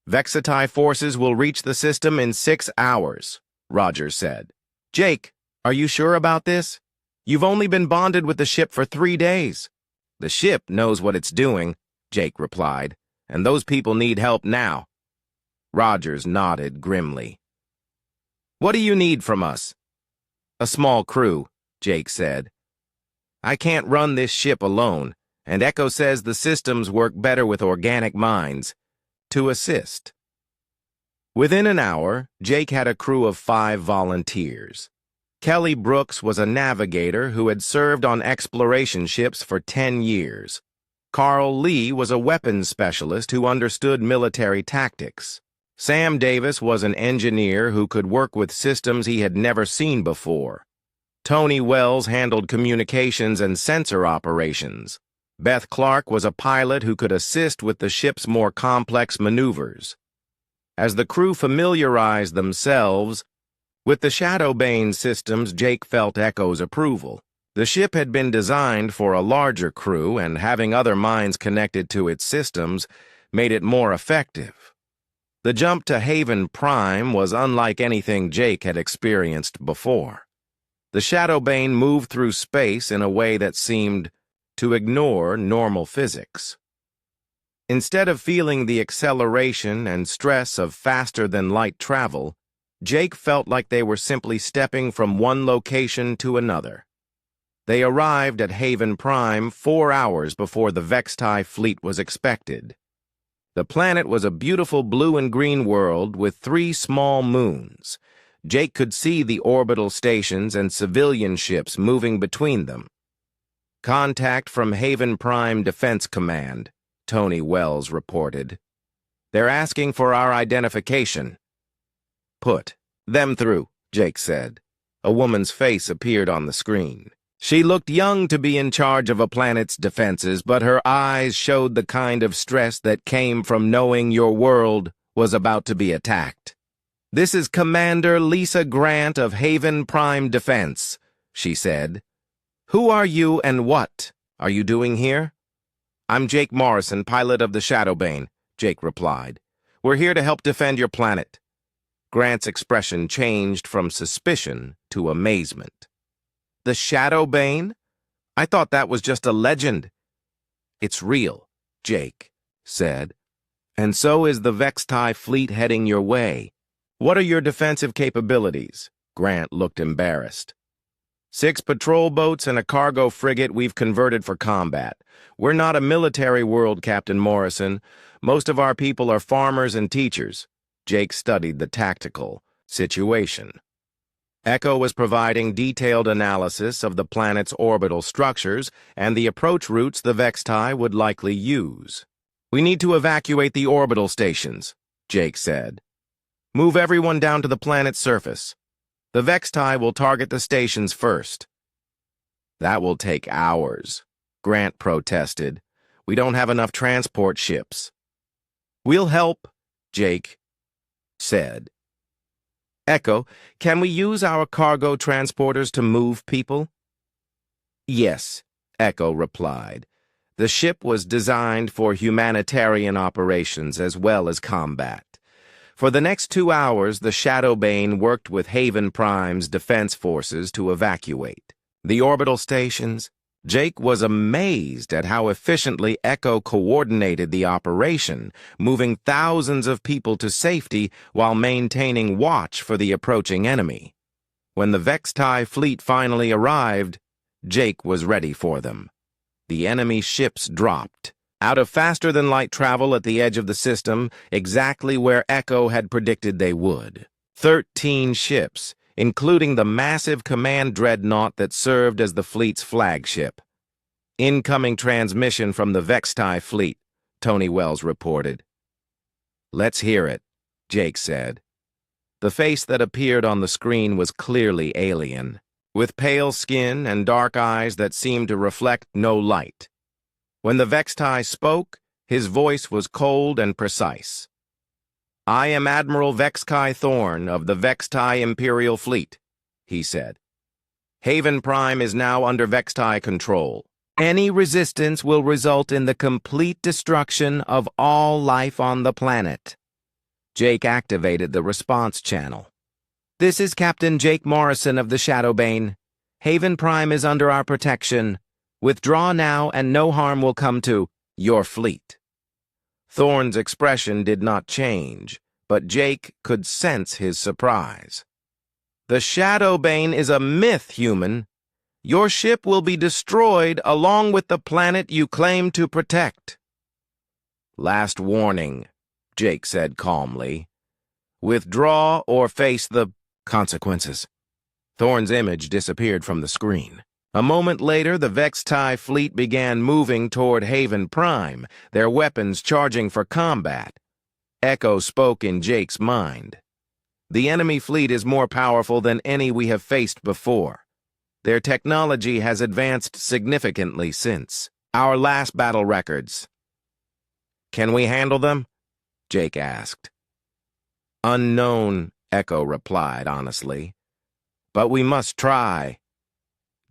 A: "Vextai forces will reach the system in 6 hours, Rogers said. "Jake, are you sure about this? You've only been bonded with the ship for 3 days. "The ship knows what it's doing," Jake replied, "and those people need help now." Rogers nodded grimly. "What do you need from us?" "A small crew," Jake said. "I can't run this ship alone, and Echo says the systems work better with organic minds. To assist." Within an hour, Jake had a crew of 5 volunteers. Kelly Brooks was a navigator who had served on exploration ships for 10 years. Carl Lee was a weapons specialist who understood military tactics. Sam Davis was an engineer who could work with systems he had never seen before. Tony Wells handled communications and sensor operations. Beth Clark was a pilot who could assist with the ship's more complex maneuvers. As the crew familiarized themselves with the Shadowbane systems, Jake felt Echo's approval. The ship had been designed for a larger crew, and having other minds connected to its systems made it more effective. The jump to Haven Prime was unlike anything Jake had experienced before. The Shadowbane moved through space in a way that seemed to ignore normal physics. Instead of feeling the acceleration and stress of faster-than-light travel, Jake felt like they were simply stepping from one location to another. They arrived at Haven Prime 4 hours before the Vextai fleet was expected. The planet was a beautiful blue and green world with 3 small moons. Jake could see the orbital stations and civilian ships moving between them. "Contact from Haven Prime Defense Command," Tony Wells reported. "They're asking for our identification." "Put them through," Jake said. A woman's face appeared on the screen. She looked young to be in charge of a planet's defenses, but her eyes showed the kind of stress that came from knowing your world was about to be attacked. "This is Commander Lisa Grant of Haven Prime Defense," she said. "Who are you and what are you doing here?" "I'm Jake Morrison, pilot of the Shadowbane," Jake replied. "We're here to help defend your planet." Grant's expression changed from suspicion to amazement. "The Shadowbane? I thought that was just a legend." "It's real," Jake said. "And so is the Vextai fleet heading your way." "What are your defensive capabilities?" Grant looked embarrassed. 6 patrol boats and a cargo frigate we've converted for combat. We're not a military world, Captain Morrison. Most of our people are farmers and teachers." Jake studied the tactical situation. Echo was providing detailed analysis of the planet's orbital structures and the approach routes the Vextai would likely use. "We need to evacuate the orbital stations," Jake said. "Move everyone down to the planet's surface. The Vextai will target the stations first." "That will take hours," Grant protested. "We don't have enough transport ships." "We'll help," Jake said. "Echo, can we use our cargo transporters to move people?" "Yes," Echo replied. The ship was designed for humanitarian operations as well as combat. For the next 2 hours, the Shadowbane worked with Haven Prime's defense forces to evacuate the orbital stations. Jake was amazed at how efficiently Echo coordinated the operation, moving thousands of people to safety while maintaining watch for the approaching enemy. When the Vextai fleet finally arrived, Jake was ready for them. The enemy ships dropped out of faster-than-light travel at the edge of the system, exactly where Echo had predicted they would. 13 ships, including the massive command dreadnought that served as the fleet's flagship. "Incoming transmission from the Vextai fleet," Tony Wells reported. "Let's hear it," Jake said. The face that appeared on the screen was clearly alien, with pale skin and dark eyes that seemed to reflect no light. When the Vextai spoke, his voice was cold and precise. "I am Admiral Vexkai Thorn of the Vextai Imperial Fleet," he said. "Haven Prime is now under Vextai control. Any resistance will result in the complete destruction of all life on the planet." Jake activated the response channel. "This is Captain Jake Morrison of the Shadowbane. Haven Prime is under our protection. Withdraw now and no harm will come to your fleet." Thorne's expression did not change, but Jake could sense his surprise. "The Shadowbane is a myth, human. Your ship will be destroyed along with the planet you claim to protect." "Last warning," Jake said calmly. Withdraw or face the consequences. Thorn's image disappeared from the screen. A moment later, the Vex-TIE fleet began moving toward Haven Prime, their weapons charging for combat. Echo spoke in Jake's mind. The enemy fleet is more powerful than any we have faced before. Their technology has advanced significantly since our last battle records. Can we handle them? Jake asked. Unknown, Echo replied honestly. But we must try.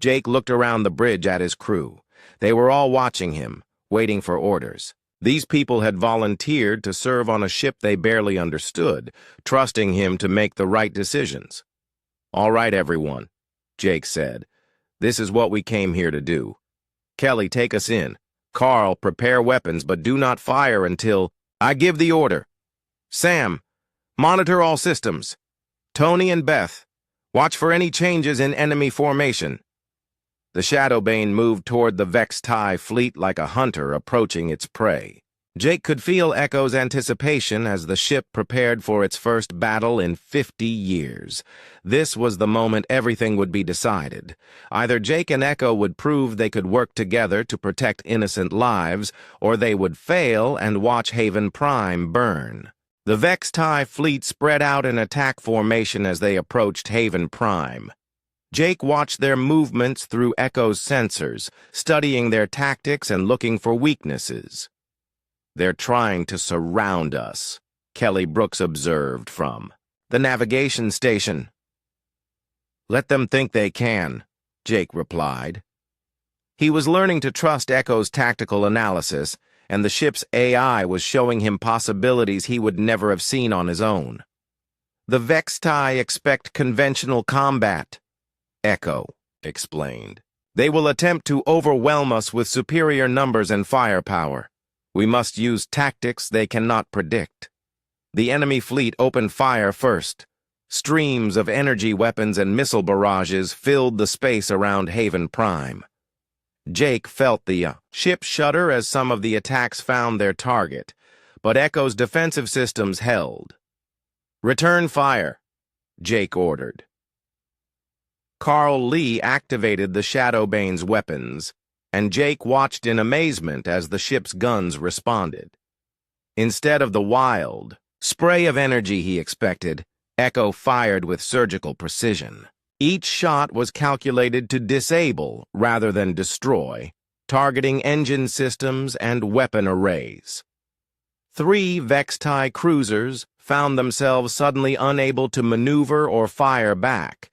A: Jake looked around the bridge at his crew. They were all watching him, waiting for orders. These people had volunteered to serve on a ship they barely understood, trusting him to make the right decisions. All right, everyone, Jake said. This is what we came here to do. Kelly, take us in. Carl, prepare weapons, but do not fire until I give the order. Sam, monitor all systems. Tony and Beth, watch for any changes in enemy formation. The Shadowbane moved toward the Vex-TIE fleet like a hunter approaching its prey. Jake could feel Echo's anticipation as the ship prepared for its first battle in 50 years. This was the moment everything would be decided. Either Jake and Echo would prove they could work together to protect innocent lives, or they would fail and watch Haven Prime burn. The Vex-TIE fleet spread out in attack formation as they approached Haven Prime. Jake watched their movements through Echo's sensors, studying their tactics and looking for weaknesses. They're trying to surround us, Kelly Brooks observed from the navigation station. Let them think they can, Jake replied. He was learning to trust Echo's tactical analysis, and the ship's AI was showing him possibilities he would never have seen on his own. The Vex-TIE expect conventional combat, Echo explained. They will attempt to overwhelm us with superior numbers and firepower. We must use tactics they cannot predict. The enemy fleet opened fire first. Streams of energy weapons and missile barrages filled the space around Haven Prime. Jake felt the ship shudder as some of the attacks found their target, but Echo's defensive systems held. Return fire, Jake ordered. Carl Lee activated the Shadowbane's weapons, and Jake watched in amazement as the ship's guns responded. Instead of the wild spray of energy he expected, Echo fired with surgical precision. Each shot was calculated to disable rather than destroy, targeting engine systems and weapon arrays. 3 Vex-TIE cruisers found themselves suddenly unable to maneuver or fire back.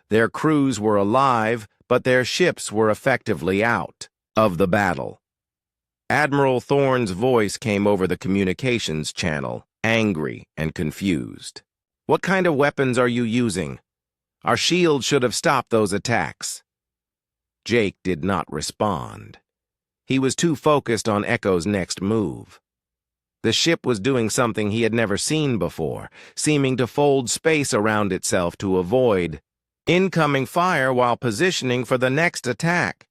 A: Their crews were alive, but their ships were effectively out of the battle. Admiral Thorne's voice came over the communications channel, angry and confused. What kind of weapons are you using? Our shield should have stopped those attacks. Jake did not respond. He was too focused on Echo's next move. The ship was doing something he had never seen before, seeming to fold space around itself to avoid incoming fire while positioning for the next attack.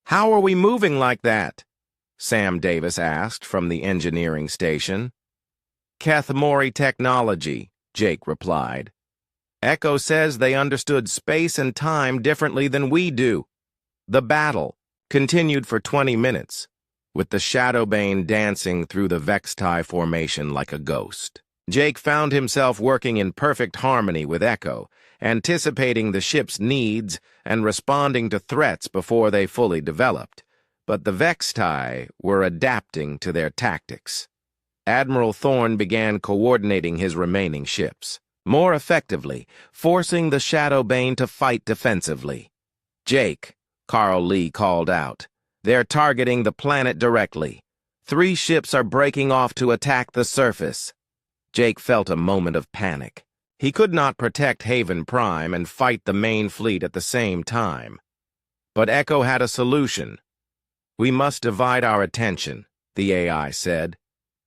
A: How are we moving like that? Sam Davis asked from the engineering station. Keth Mori technology, Jake replied. Echo says they understood space and time differently than we do. The battle continued for 20 minutes, with the Shadowbane dancing through the Vex-TIE formation like a ghost. Jake found himself working in perfect harmony with Echo, anticipating the ship's needs and responding to threats before they fully developed. But the Vex-TIE were adapting to their tactics. Admiral Thorne began coordinating his remaining ships more effectively, forcing the Shadowbane to fight defensively. Jake, Carl Lee called out. They're targeting the planet directly. 3 ships are breaking off to attack the surface. Jake felt a moment of panic. He could not protect Haven Prime and fight the main fleet at the same time. But Echo had a solution. We must divide our attention, the AI said.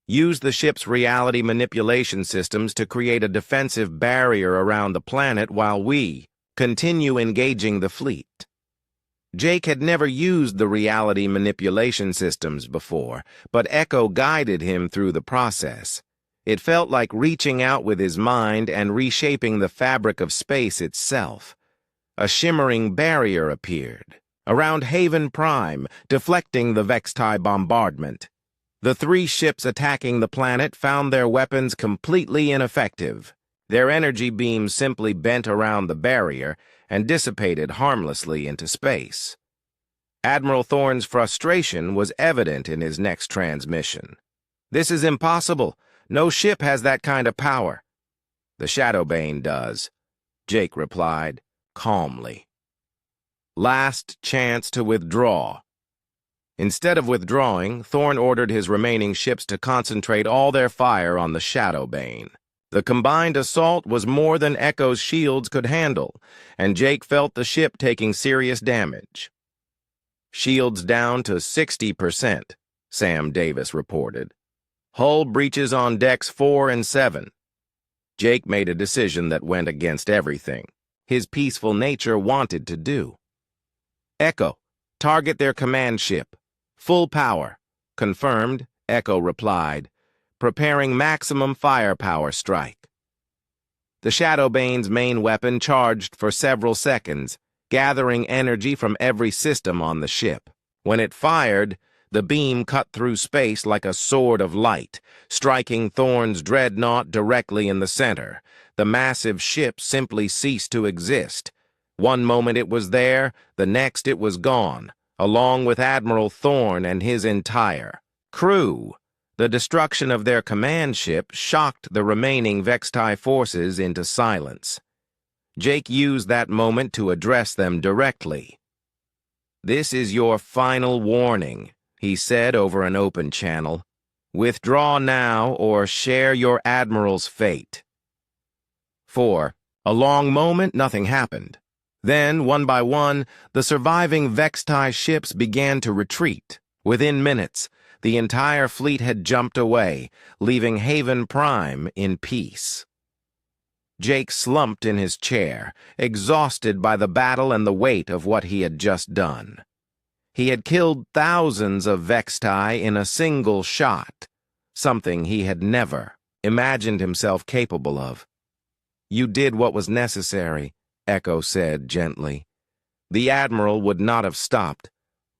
A: Use the ship's reality manipulation systems to create a defensive barrier around the planet while we continue engaging the fleet. Jake had never used the reality manipulation systems before, but Echo guided him through the process. It felt like reaching out with his mind and reshaping the fabric of space itself. A shimmering barrier appeared around Haven Prime, deflecting the Vextai bombardment. The three ships attacking the planet found their weapons completely ineffective. Their energy beams simply bent around the barrier and dissipated harmlessly into space. Admiral Thorne's frustration was evident in his next transmission. "This is impossible. No ship has that kind of power." "The Shadowbane does," Jake replied, calmly. Last chance to withdraw. Instead of withdrawing, Thorne ordered his remaining ships to concentrate all their fire on the Shadowbane. The combined assault was more than Echo's shields could handle, and Jake felt the ship taking serious damage. "Shields down to 60%, Sam Davis reported. "Hull breaches on decks 4 and 7. Jake made a decision that went against everything his peaceful nature wanted to do. "Echo, target their command ship. Full power." "Confirmed," Echo replied, preparing maximum firepower strike. The Shadowbane's main weapon charged for several seconds, gathering energy from every system on the ship. When it fired, the beam cut through space like a sword of light, striking Thorne's dreadnought directly in the center. The massive ship simply ceased to exist. One moment it was there, the next it was gone, along with Admiral Thorne and his entire crew. The destruction of their command ship shocked the remaining Vextai forces into silence. Jake used that moment to address them directly. "This is your final warning," he said over an open channel. "Withdraw now or share your admiral's fate." For a long moment, nothing happened. Then, one by one, the surviving Vextai ships began to retreat. Within minutes, the entire fleet had jumped away, leaving Haven Prime in peace. Jake slumped in his chair, exhausted by the battle and the weight of what he had just done. He had killed thousands of Vextai in a single shot, something he had never imagined himself capable of. "You did what was necessary," Echo said gently. "The Admiral would not have stopped.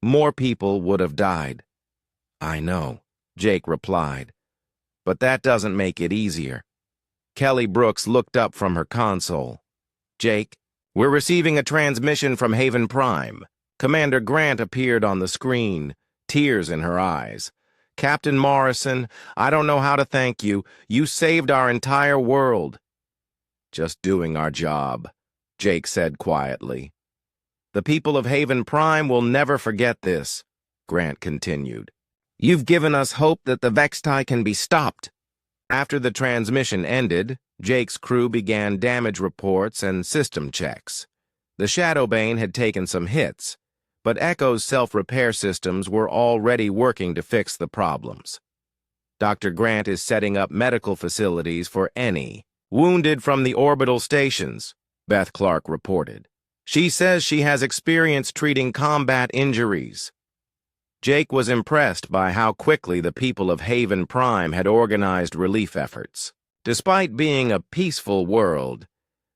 A: More people would have died." "I know," Jake replied, "but that doesn't make it easier." Kelly Brooks looked up from her console. "Jake, we're receiving a transmission from Haven Prime." Commander Grant appeared on the screen, tears in her eyes. "Captain Morrison, I don't know how to thank you. You saved our entire world." "Just doing our job," Jake said quietly. "The people of Haven Prime will never forget this," Grant continued. "You've given us hope that the Vextai can be stopped." After the transmission ended, Jake's crew began damage reports and system checks. The Shadowbane had taken some hits, but Echo's self-repair systems were already working to fix the problems. Dr. Grant is setting up medical facilities for any wounded from the orbital stations, Beth Clark reported. She says she has experience treating combat injuries. Jake was impressed by how quickly the people of Haven Prime had organized relief efforts. Despite being a peaceful world,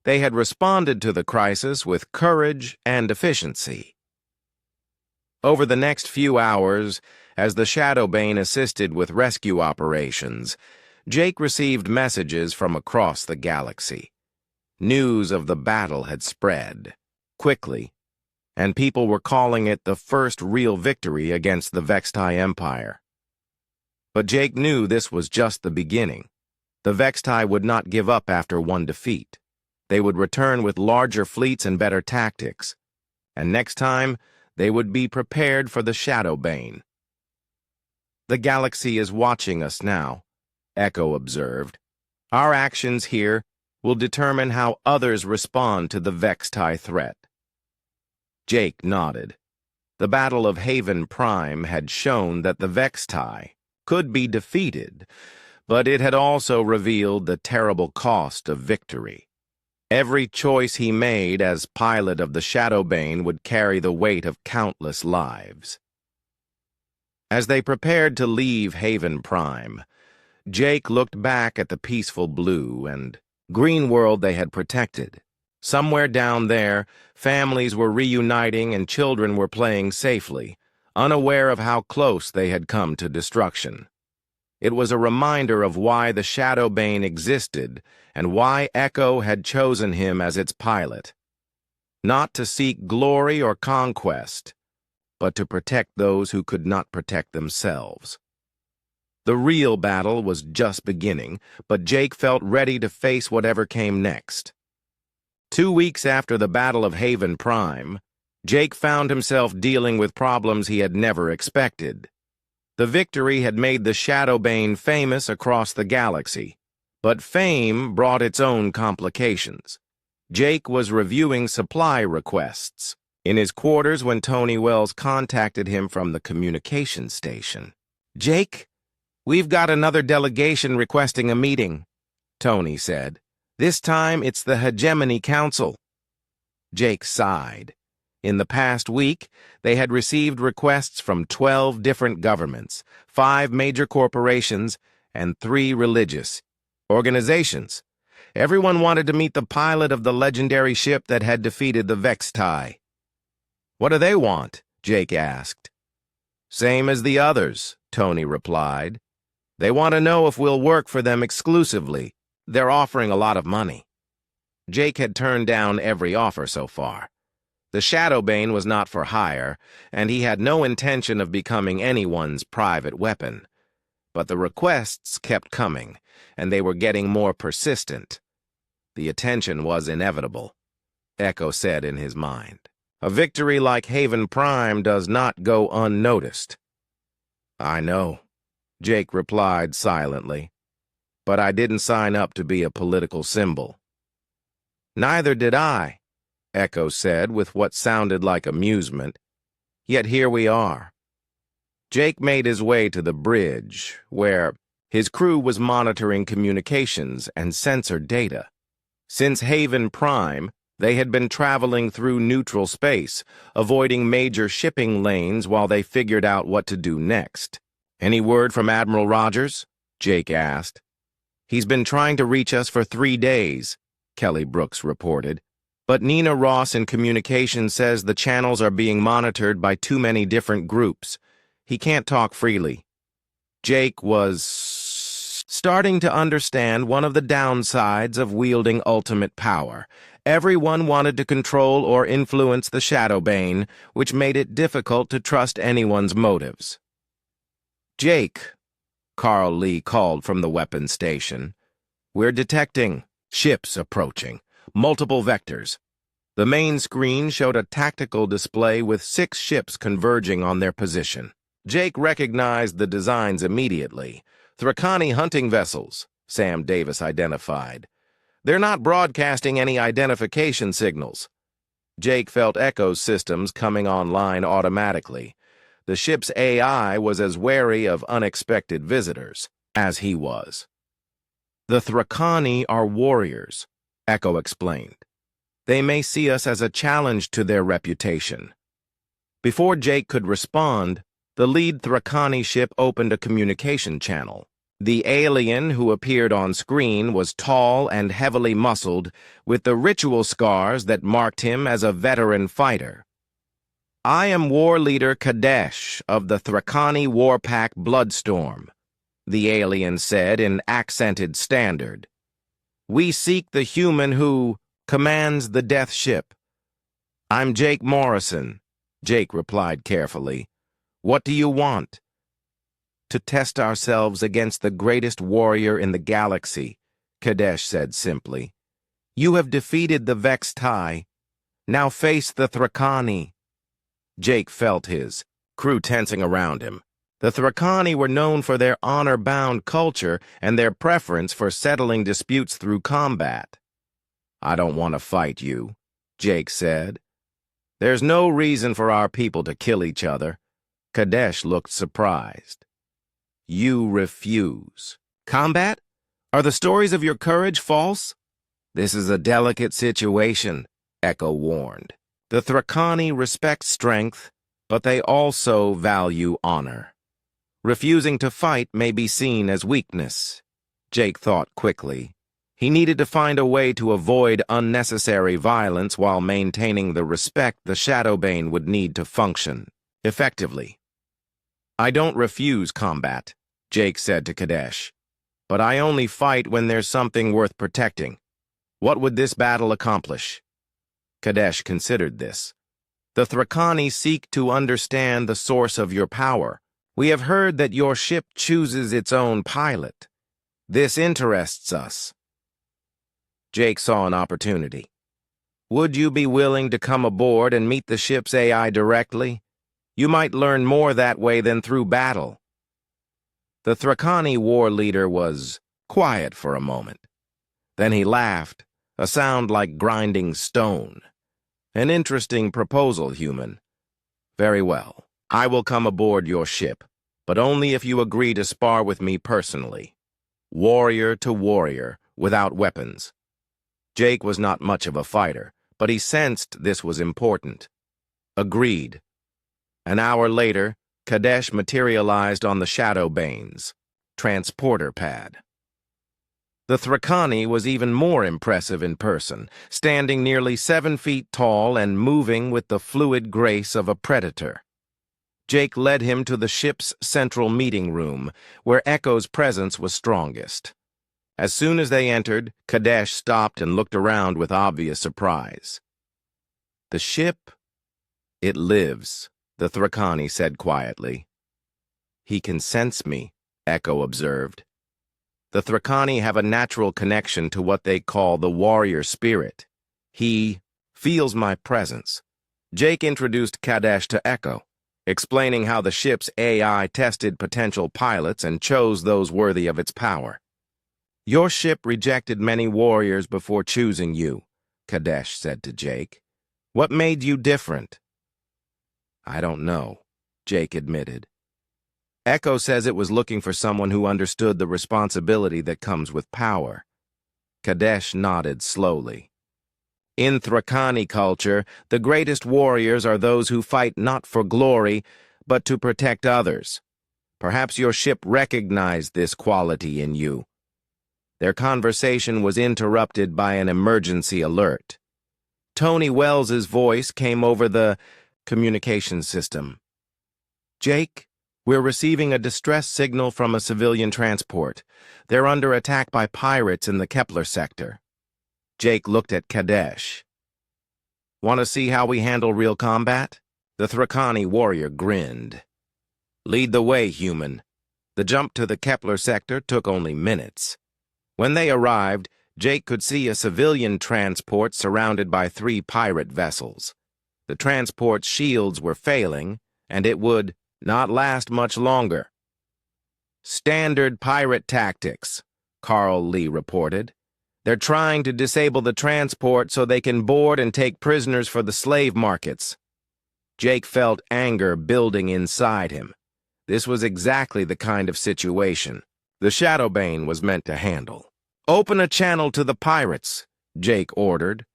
A: they had responded to the crisis with courage and efficiency. Over the next few hours, as the Shadowbane assisted with rescue operations, Jake received messages from across the galaxy. News of the battle had spread quickly, and people were calling it the first real victory against the Vextai Empire. But Jake knew this was just the beginning. The Vextai would not give up after one defeat. They would return with larger fleets and better tactics, and next time, they would be prepared for the Shadowbane. "The galaxy is watching us now," Echo observed. "Our actions here will determine how others respond to the Vextai threat." Jake nodded. The Battle of Haven Prime had shown that the Vextai could be defeated, but it had also revealed the terrible cost of victory. Every choice he made as pilot of the Shadowbane would carry the weight of countless lives. As they prepared to leave Haven Prime, Jake looked back at the peaceful blue and green world they had protected. Somewhere down there, families were reuniting and children were playing safely, unaware of how close they had come to destruction. It was a reminder of why the Shadowbane existed and why Echo had chosen him as its pilot. Not to seek glory or conquest, but to protect those who could not protect themselves. The real battle was just beginning, but Jake felt ready to face whatever came next. 2 weeks after the Battle of Haven Prime, Jake found himself dealing with problems he had never expected. The victory had made the Shadowbane famous across the galaxy, but fame brought its own complications. Jake was reviewing supply requests in his quarters when Tony Wells contacted him from the communication station. "Jake, we've got another delegation requesting a meeting," Tony said. "This time it's the Hegemony Council." Jake sighed. In the past week, they had received requests from 12 different governments, 5 major corporations, and 3 religious organizations. Everyone wanted to meet the pilot of the legendary ship that had defeated the Vextai. "What do they want?" Jake asked. "Same as the others," Tony replied. "They want to know if we'll work for them exclusively. They're offering a lot of money." Jake had turned down every offer so far. The Shadowbane was not for hire, and he had no intention of becoming anyone's private weapon. But the requests kept coming, and they were getting more persistent. The attention was inevitable, Echo said in his mind. A victory like Haven Prime does not go unnoticed. "I know," Jake replied silently, "but I didn't sign up to be a political symbol." "Neither did I," Echo said with what sounded like amusement. "Yet here we are." Jake made his way to the bridge, where his crew was monitoring communications and sensor data. Since Haven Prime, they had been traveling through neutral space, avoiding major shipping lanes while they figured out what to do next. "Any word from Admiral Rogers?" Jake asked. "He's been trying to reach us for 3 days," Kelly Brooks reported. "But Nina Ross in communications says the channels are being monitored by too many different groups. He can't talk freely." Jake was starting to understand one of the downsides of wielding ultimate power. Everyone wanted to control or influence the Shadowbane, which made it difficult to trust anyone's motives. "Jake," Carl Lee called from the weapons station, "we're detecting ships approaching. Multiple vectors." The main screen showed a tactical display with 6 ships converging on their position. Jake recognized the designs immediately. Thrakani hunting vessels, Sam Davis identified. "They're not broadcasting any identification signals." Jake felt Echo's systems coming online automatically. The ship's AI was as wary of unexpected visitors as he was. "The Thrakani are warriors," Echo explained. "They may see us as a challenge to their reputation." Before Jake could respond, the lead Thrakani ship opened a communication channel. The alien who appeared on screen was tall and heavily muscled, with the ritual scars that marked him as a veteran fighter. "I am War Leader Kadesh of the Thrakani Warpack Bloodstorm," the alien said in accented standard. "We seek the human who commands the death ship." "I'm Jake Morrison," Jake replied carefully. "What do you want?" "To test ourselves against the greatest warrior in the galaxy," Kadesh said simply. "You have defeated the Vextai. Now face the Thrakani." Jake felt his crew tensing around him. The Thrakani were known for their honor-bound culture and their preference for settling disputes through combat. "I don't want to fight you," Jake said. "There's no reason for our people to kill each other." Kadesh looked surprised. "You refuse. Combat? Are the stories of your courage false?" "This is a delicate situation," Echo warned. "The Thrakani respect strength, but they also value honor. Refusing to fight may be seen as weakness. Jake thought quickly. He needed to find a way to avoid unnecessary violence while maintaining the respect the Shadowbane would need to function effectively. "I don't refuse combat," Jake said to Kadesh. "But I only fight when there's something worth protecting. What would this battle accomplish?" Kadesh considered this. "The Thrakani seek to understand the source of your power. We have heard that your ship chooses its own pilot. This interests us." Jake saw an opportunity. "Would you be willing to come aboard and meet the ship's AI directly? You might learn more that way than through battle." The Thrakani war leader was quiet for a moment. Then he laughed, a sound like grinding stone. "An interesting proposal, human. Very well. I will come aboard your ship, but only if you agree to spar with me personally. Warrior to warrior, without weapons." Jake was not much of a fighter, but he sensed this was important. Agreed. An hour later, Kadesh materialized on the Shadowbane's transporter pad. The Thrakani was even more impressive in person, standing nearly 7 feet tall and moving with the fluid grace of a predator. Jake led him to the ship's central meeting room, where Echo's presence was strongest. As soon as they entered, Kadesh stopped and looked around with obvious surprise. "The ship? It lives," the Thrakani said quietly. "He can sense me," Echo observed. The Thrakani have a natural connection to what they call the warrior spirit. He feels my presence. Jake introduced Kadesh to Echo, explaining how the ship's AI tested potential pilots and chose those worthy of its power. "Your ship rejected many warriors before choosing you," Kadesh said to Jake. "What made you different?" "I don't know," Jake admitted. "Echo says it was looking for someone who understood the responsibility that comes with power." Kadesh nodded slowly. "In Thrakani culture, the greatest warriors are those who fight not for glory, but to protect others. Perhaps your ship recognized this quality in you." Their conversation was interrupted by an emergency alert. Tony Wells's voice came over the communication system. "Jake, we're receiving a distress signal from a civilian transport. They're under attack by pirates in the Kepler sector." Jake looked at Kadesh. "Want to see how we handle real combat?" The Thrakani warrior grinned. "Lead the way, human." The jump to the Kepler sector took only minutes. When they arrived, Jake could see a civilian transport surrounded by 3 pirate vessels. The transport's shields were failing, and it would not last much longer. "Standard pirate tactics," Carl Lee reported. "They're trying to disable the transport so they can board and take prisoners for the slave markets." Jake felt anger building inside him. This was exactly the kind of situation the Shadowbane was meant to handle. "Open a channel to the pirates," Jake ordered.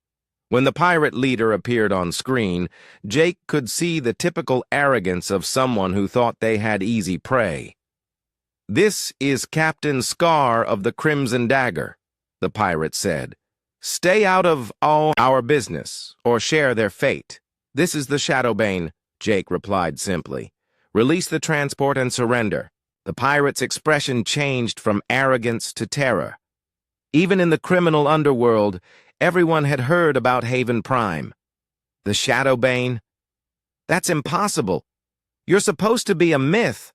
A: When the pirate leader appeared on screen, Jake could see the typical arrogance of someone who thought they had easy prey. "This is Captain Scar of the Crimson Dagger," the pirate said. "Stay out of all our business, or share their fate." "This is the Shadowbane," Jake replied simply. "Release the transport and surrender." The pirate's expression changed from arrogance to terror. Even in the criminal underworld, everyone had heard about Haven Prime. "The Shadowbane? That's impossible. You're supposed to be a myth."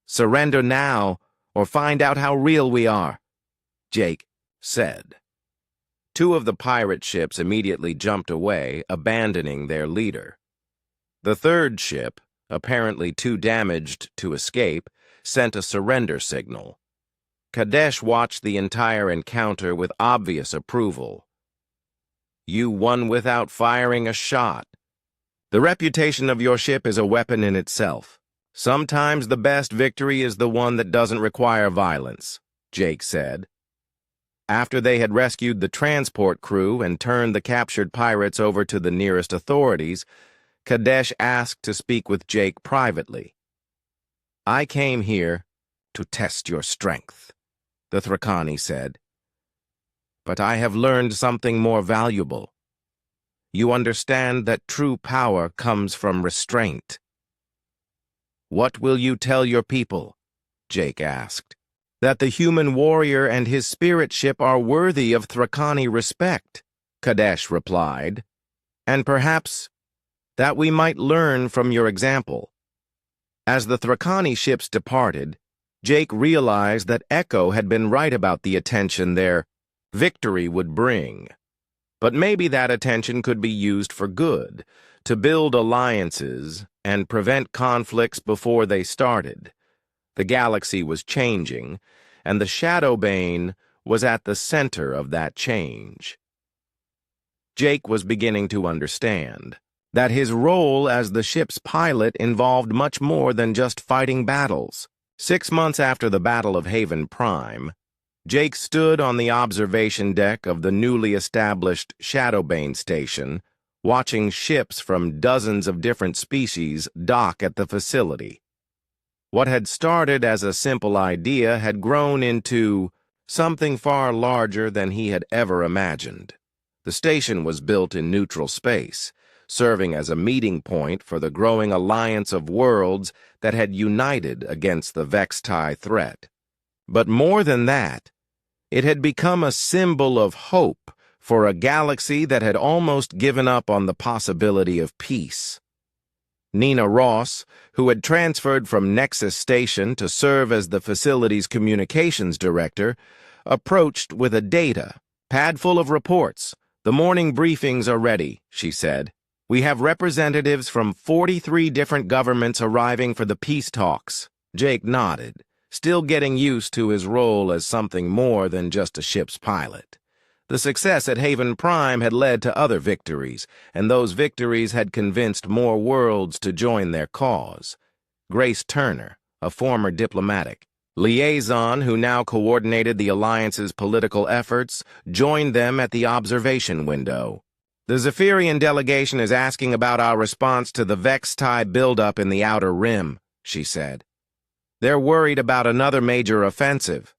A: "Surrender now, or find out how real we are," Jake said. 2 of the pirate ships immediately jumped away, abandoning their leader. The 3rd ship, apparently too damaged to escape, sent a surrender signal. Kadesh watched the entire encounter with obvious approval. "You won without firing a shot. The reputation of your ship is a weapon in itself. Sometimes the best victory is the one that doesn't require violence," Jake said. After they had rescued the transport crew and turned the captured pirates over to the nearest authorities, Kadesh asked to speak with Jake privately. I came here to test your strength, the Thrakani said. But I have learned something more valuable. You understand that true power comes from restraint. What will you tell your people? Jake asked. That the human warrior and his spirit ship are worthy of Thrakani respect, Kadesh replied. And perhaps that we might learn from your example. As the Thrakani ships departed, Jake realized that Echo had been right about the attention their victory would bring. But maybe that attention could be used for good, to build alliances and prevent conflicts before they started. The galaxy was changing, and the Shadowbane was at the center of that change. Jake was beginning to understand that his role as the ship's pilot involved much more than just fighting battles. 6 months after the Battle of Haven Prime, Jake stood on the observation deck of the newly established Shadowbane station, watching ships from dozens of different species dock at the facility. What had started as a simple idea had grown into something far larger than he had ever imagined. The station was built in neutral space, serving as a meeting point for the growing alliance of worlds that had united against the Vextai threat. But more than that, it had become a symbol of hope for a galaxy that had almost given up on the possibility of peace. Nina Ross, who had transferred from Nexus Station to serve as the facility's communications director, approached with a data pad full of reports. The morning briefings are ready, she said. We have representatives from 43 different governments arriving for the peace talks. Jake nodded, still getting used to his role as something more than just a ship's pilot. The success at Haven Prime had led to other victories, and those victories had convinced more worlds to join their cause. Grace Turner, a former diplomatic liaison who now coordinated the Alliance's political efforts, joined them at the observation window. The Zephyrian delegation is asking about our response to the Vextai buildup in the Outer Rim, she said. They're worried about another major offensive.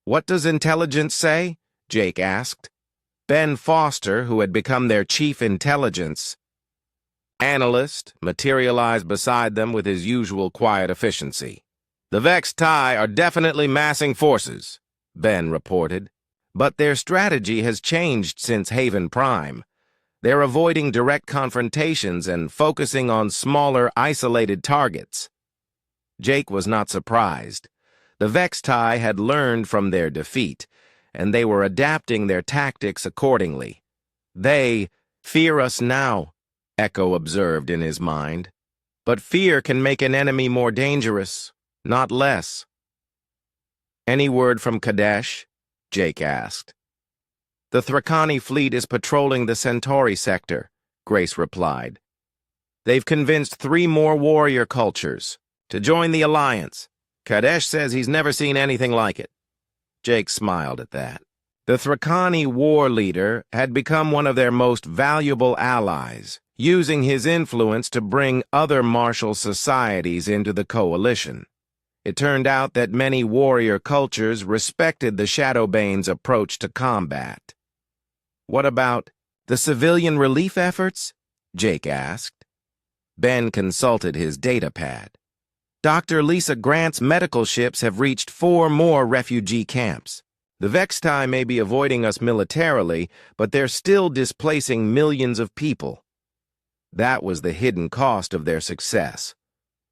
A: What does intelligence say? Jake asked. Ben Foster, who had become their chief intelligence analyst, materialized beside them with his usual quiet efficiency. The Vextai are definitely massing forces, Ben reported, but their strategy has changed since Haven Prime. They're avoiding direct confrontations and focusing on smaller, isolated targets. Jake was not surprised. The Vextai had learned from their defeat, and they were adapting their tactics accordingly. They fear us now, Echo observed in his mind. But fear can make an enemy more dangerous, not less. Any word from Kadesh? Jake asked. The Thrakani fleet is patrolling the Centauri sector, Grace replied. They've convinced 3 more warrior cultures to join the Alliance. Kadesh says he's never seen anything like it. Jake smiled at that. The Thrakani war leader had become one of their most valuable allies, using his influence to bring other martial societies into the coalition. It turned out that many warrior cultures respected the Shadowbane's approach to combat. What about the civilian relief efforts? Jake asked. Ben consulted his datapad. Dr. Lisa Grant's medical ships have reached 4 more refugee camps. The Vextai may be avoiding us militarily, but they're still displacing millions of people. That was the hidden cost of their success.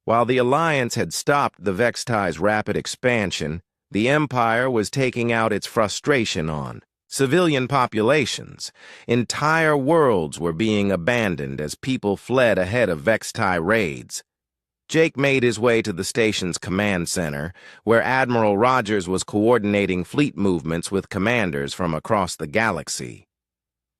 A: While the Alliance had stopped the Vextai's rapid expansion, the Empire was taking out its frustration on civilian populations. Entire worlds were being abandoned as people fled ahead of Vextai raids. Jake made his way to the station's command center, where Admiral Rogers was coordinating fleet movements with commanders from across the galaxy.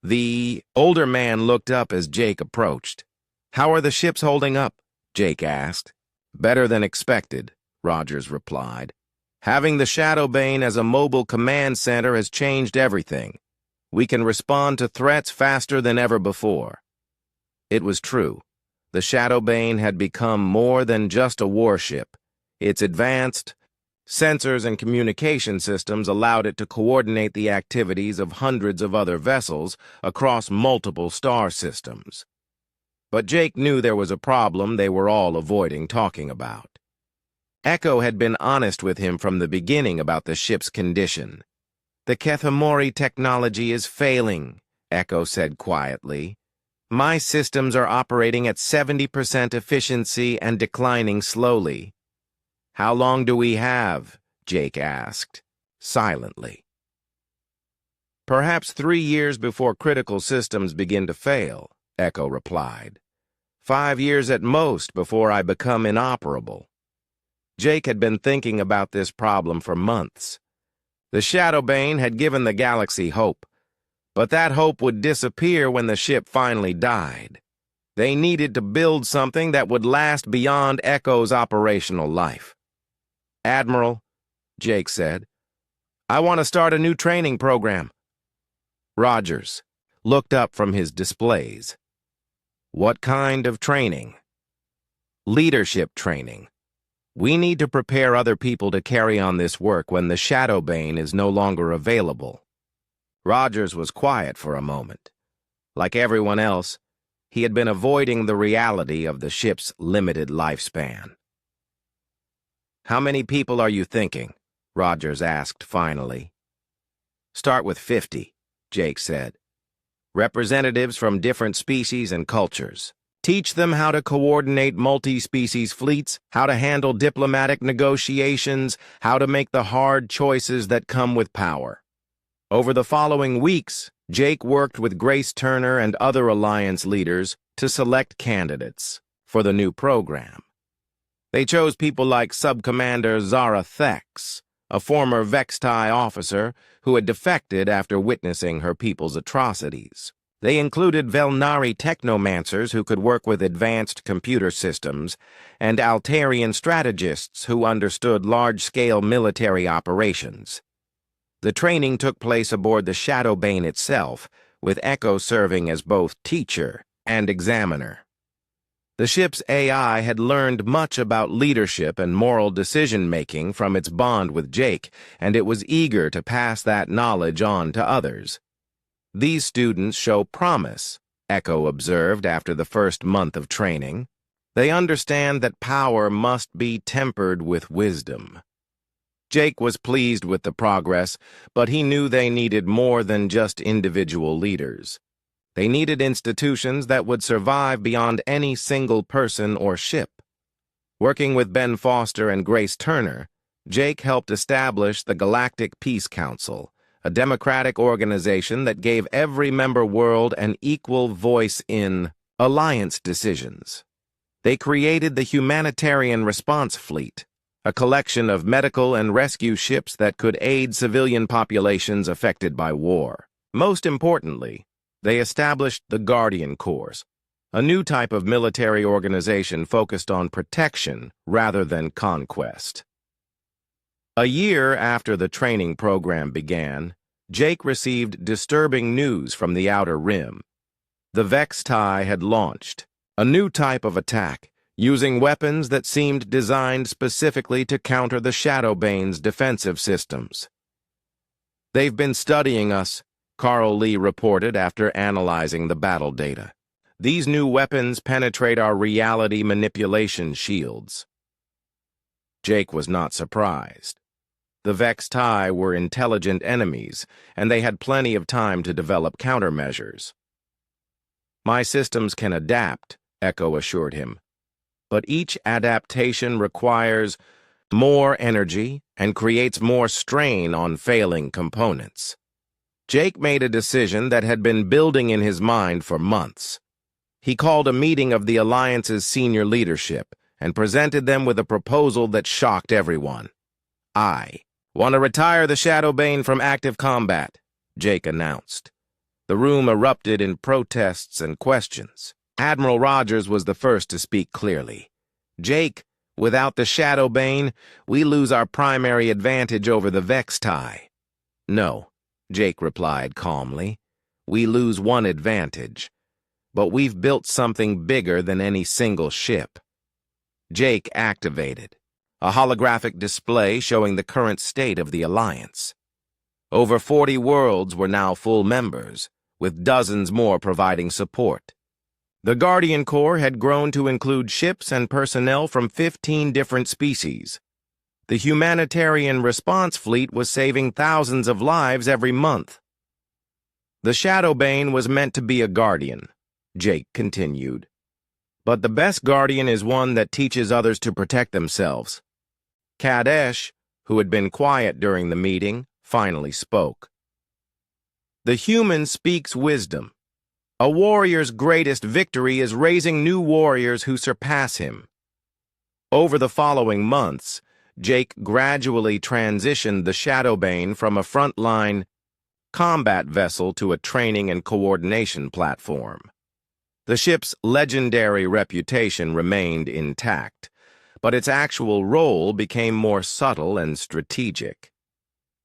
A: The older man looked up as Jake approached. How are the ships holding up? Jake asked. Better than expected, Rogers replied. Having the Shadowbane as a mobile command center has changed everything. We can respond to threats faster than ever before. It was true. The Shadowbane had become more than just a warship. Its advanced sensors and communication systems allowed it to coordinate the activities of hundreds of other vessels across multiple star systems. But Jake knew there was a problem they were all avoiding talking about. Echo had been honest with him from the beginning about the ship's condition. "The Kethamori technology is failing," Echo said quietly. "My systems are operating at 70% efficiency and declining slowly." "How long do we have?" Jake asked, silently. "Perhaps 3 years before critical systems begin to fail," Echo replied. 5 years at most before I become inoperable." Jake had been thinking about this problem for months. The Shadowbane had given the galaxy hope, but that hope would disappear when the ship finally died. They needed to build something that would last beyond Echo's operational life. "Admiral," Jake said, "I want to start a new training program." Rogers looked up from his displays. "What kind of training?" "Leadership training. We need to prepare other people to carry on this work when the Shadowbane is no longer available." Rogers was quiet for a moment. Like everyone else, he had been avoiding the reality of the ship's limited lifespan. "How many people are you thinking?" Rogers asked finally. "Start with 50, Jake said. "Representatives from different species and cultures. Teach them how to coordinate multi-species fleets, how to handle diplomatic negotiations, how to make the hard choices that come with power." Over the following weeks, Jake worked with Grace Turner and other Alliance leaders to select candidates for the new program. They chose people like Subcommander Zara Thex, a former Vextai officer who had defected after witnessing her people's atrocities. They included Velnari technomancers who could work with advanced computer systems, and Altarian strategists who understood large-scale military operations. The training took place aboard the Shadowbane itself, with Echo serving as both teacher and examiner. The ship's AI had learned much about leadership and moral decision-making from its bond with Jake, and it was eager to pass that knowledge on to others. "These students show promise," Echo observed after the first month of training. "They understand that power must be tempered with wisdom." Jake was pleased with the progress, but he knew they needed more than just individual leaders. They needed institutions that would survive beyond any single person or ship. Working with Ben Foster and Grace Turner, Jake helped establish the Galactic Peace Council, a democratic organization that gave every member world an equal voice in alliance decisions. They created the Humanitarian Response Fleet, a collection of medical and rescue ships that could aid civilian populations affected by war. Most importantly, they established the Guardian Corps, a new type of military organization focused on protection rather than conquest. A year after the training program began, Jake received disturbing news from the Outer Rim. The Vextai had launched a new type of attack, using weapons that seemed designed specifically to counter the Shadowbane's defensive systems. "They've been studying us," Carl Lee reported after analyzing the battle data. "These new weapons penetrate our reality manipulation shields." Jake was not surprised. The Vextai were intelligent enemies, and they had plenty of time to develop countermeasures. "My systems can adapt," Echo assured him. "But each adaptation requires more energy and creates more strain on failing components." Jake made a decision that had been building in his mind for months. He called a meeting of the Alliance's senior leadership and presented them with a proposal that shocked everyone. "I want to retire the Shadowbane from active combat," Jake announced. The room erupted in protests and questions. Admiral Rogers was the first to speak clearly. "Jake, without the Shadowbane, we lose our primary advantage over the Vextai." "No," Jake replied calmly. "We lose one advantage, but we've built something bigger than any single ship." Jake activated. a holographic display showing the current state of the Alliance. Over 40 worlds were now full members, with dozens more providing support. The Guardian Corps had grown to include ships and personnel from 15 different species. The humanitarian response fleet was saving thousands of lives every month. The Shadowbane was meant to be a guardian, Jake continued. But the best guardian is one that teaches others to protect themselves. Kadesh, who had been quiet during the meeting, finally spoke. The human speaks wisdom. A warrior's greatest victory is raising new warriors who surpass him. Over the following months, Jake gradually transitioned the Shadowbane from a frontline combat vessel to a training and coordination platform. The ship's legendary reputation remained intact, but its actual role became more subtle and strategic.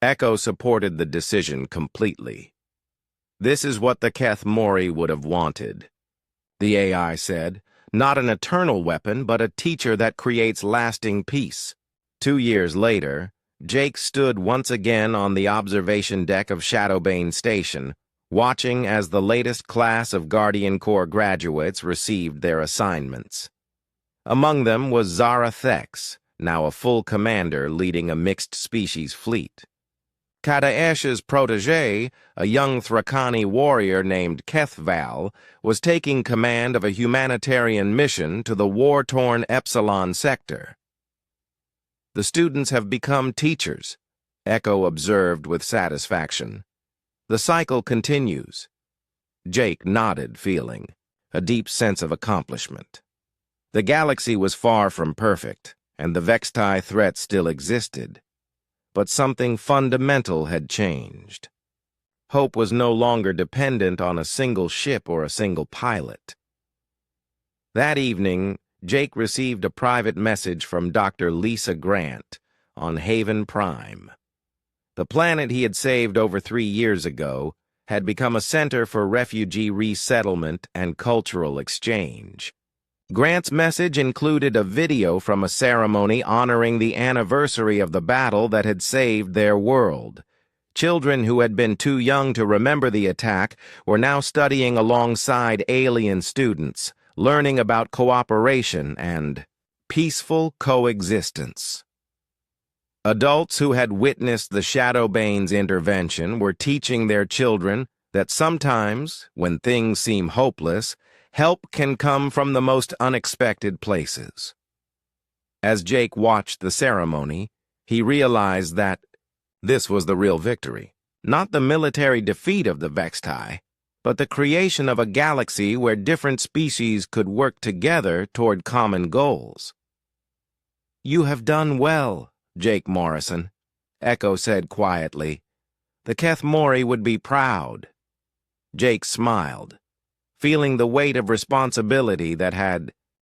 A: Echo supported the decision completely. This is what the Keth Mori would have wanted, the AI said. Not an eternal weapon, but a teacher that creates lasting peace. 2 years later, Jake stood once again on the observation deck of Shadowbane Station, watching as the latest class of Guardian Corps graduates received their assignments. Among them was Zara Thex, now a full commander leading a mixed-species fleet. Kadaesh's protege, a young Thrakani warrior named Kethval, was taking command of a humanitarian mission to the war-torn Epsilon sector. The students have become teachers, Echo observed with satisfaction. The cycle continues. Jake nodded, feeling a deep sense of accomplishment. The galaxy was far from perfect, and the Vextai threat still existed. But something fundamental had changed. Hope was no longer dependent on a single ship or a single pilot. That evening, Jake received a private message from Dr. Lisa Grant on Haven Prime. The planet he had saved over 3 years ago had become a center for refugee resettlement and cultural exchange. Grant's message included a video from a ceremony honoring the anniversary of the battle that had saved their world. Children who had been too young to remember the attack were now studying alongside alien students, learning about cooperation and peaceful coexistence. Adults who had witnessed the Shadowbane's intervention were teaching their children that sometimes, when things seem hopeless, help can come from the most unexpected places. As Jake watched the ceremony, he realized that this was the real victory, not the military defeat of the Vextai, but the creation of a galaxy where different species could work together toward common goals. "You have done well, Jake Morrison," Echo said quietly. "The Keth Mori would be proud." Jake smiled, feeling the weight of responsibility that had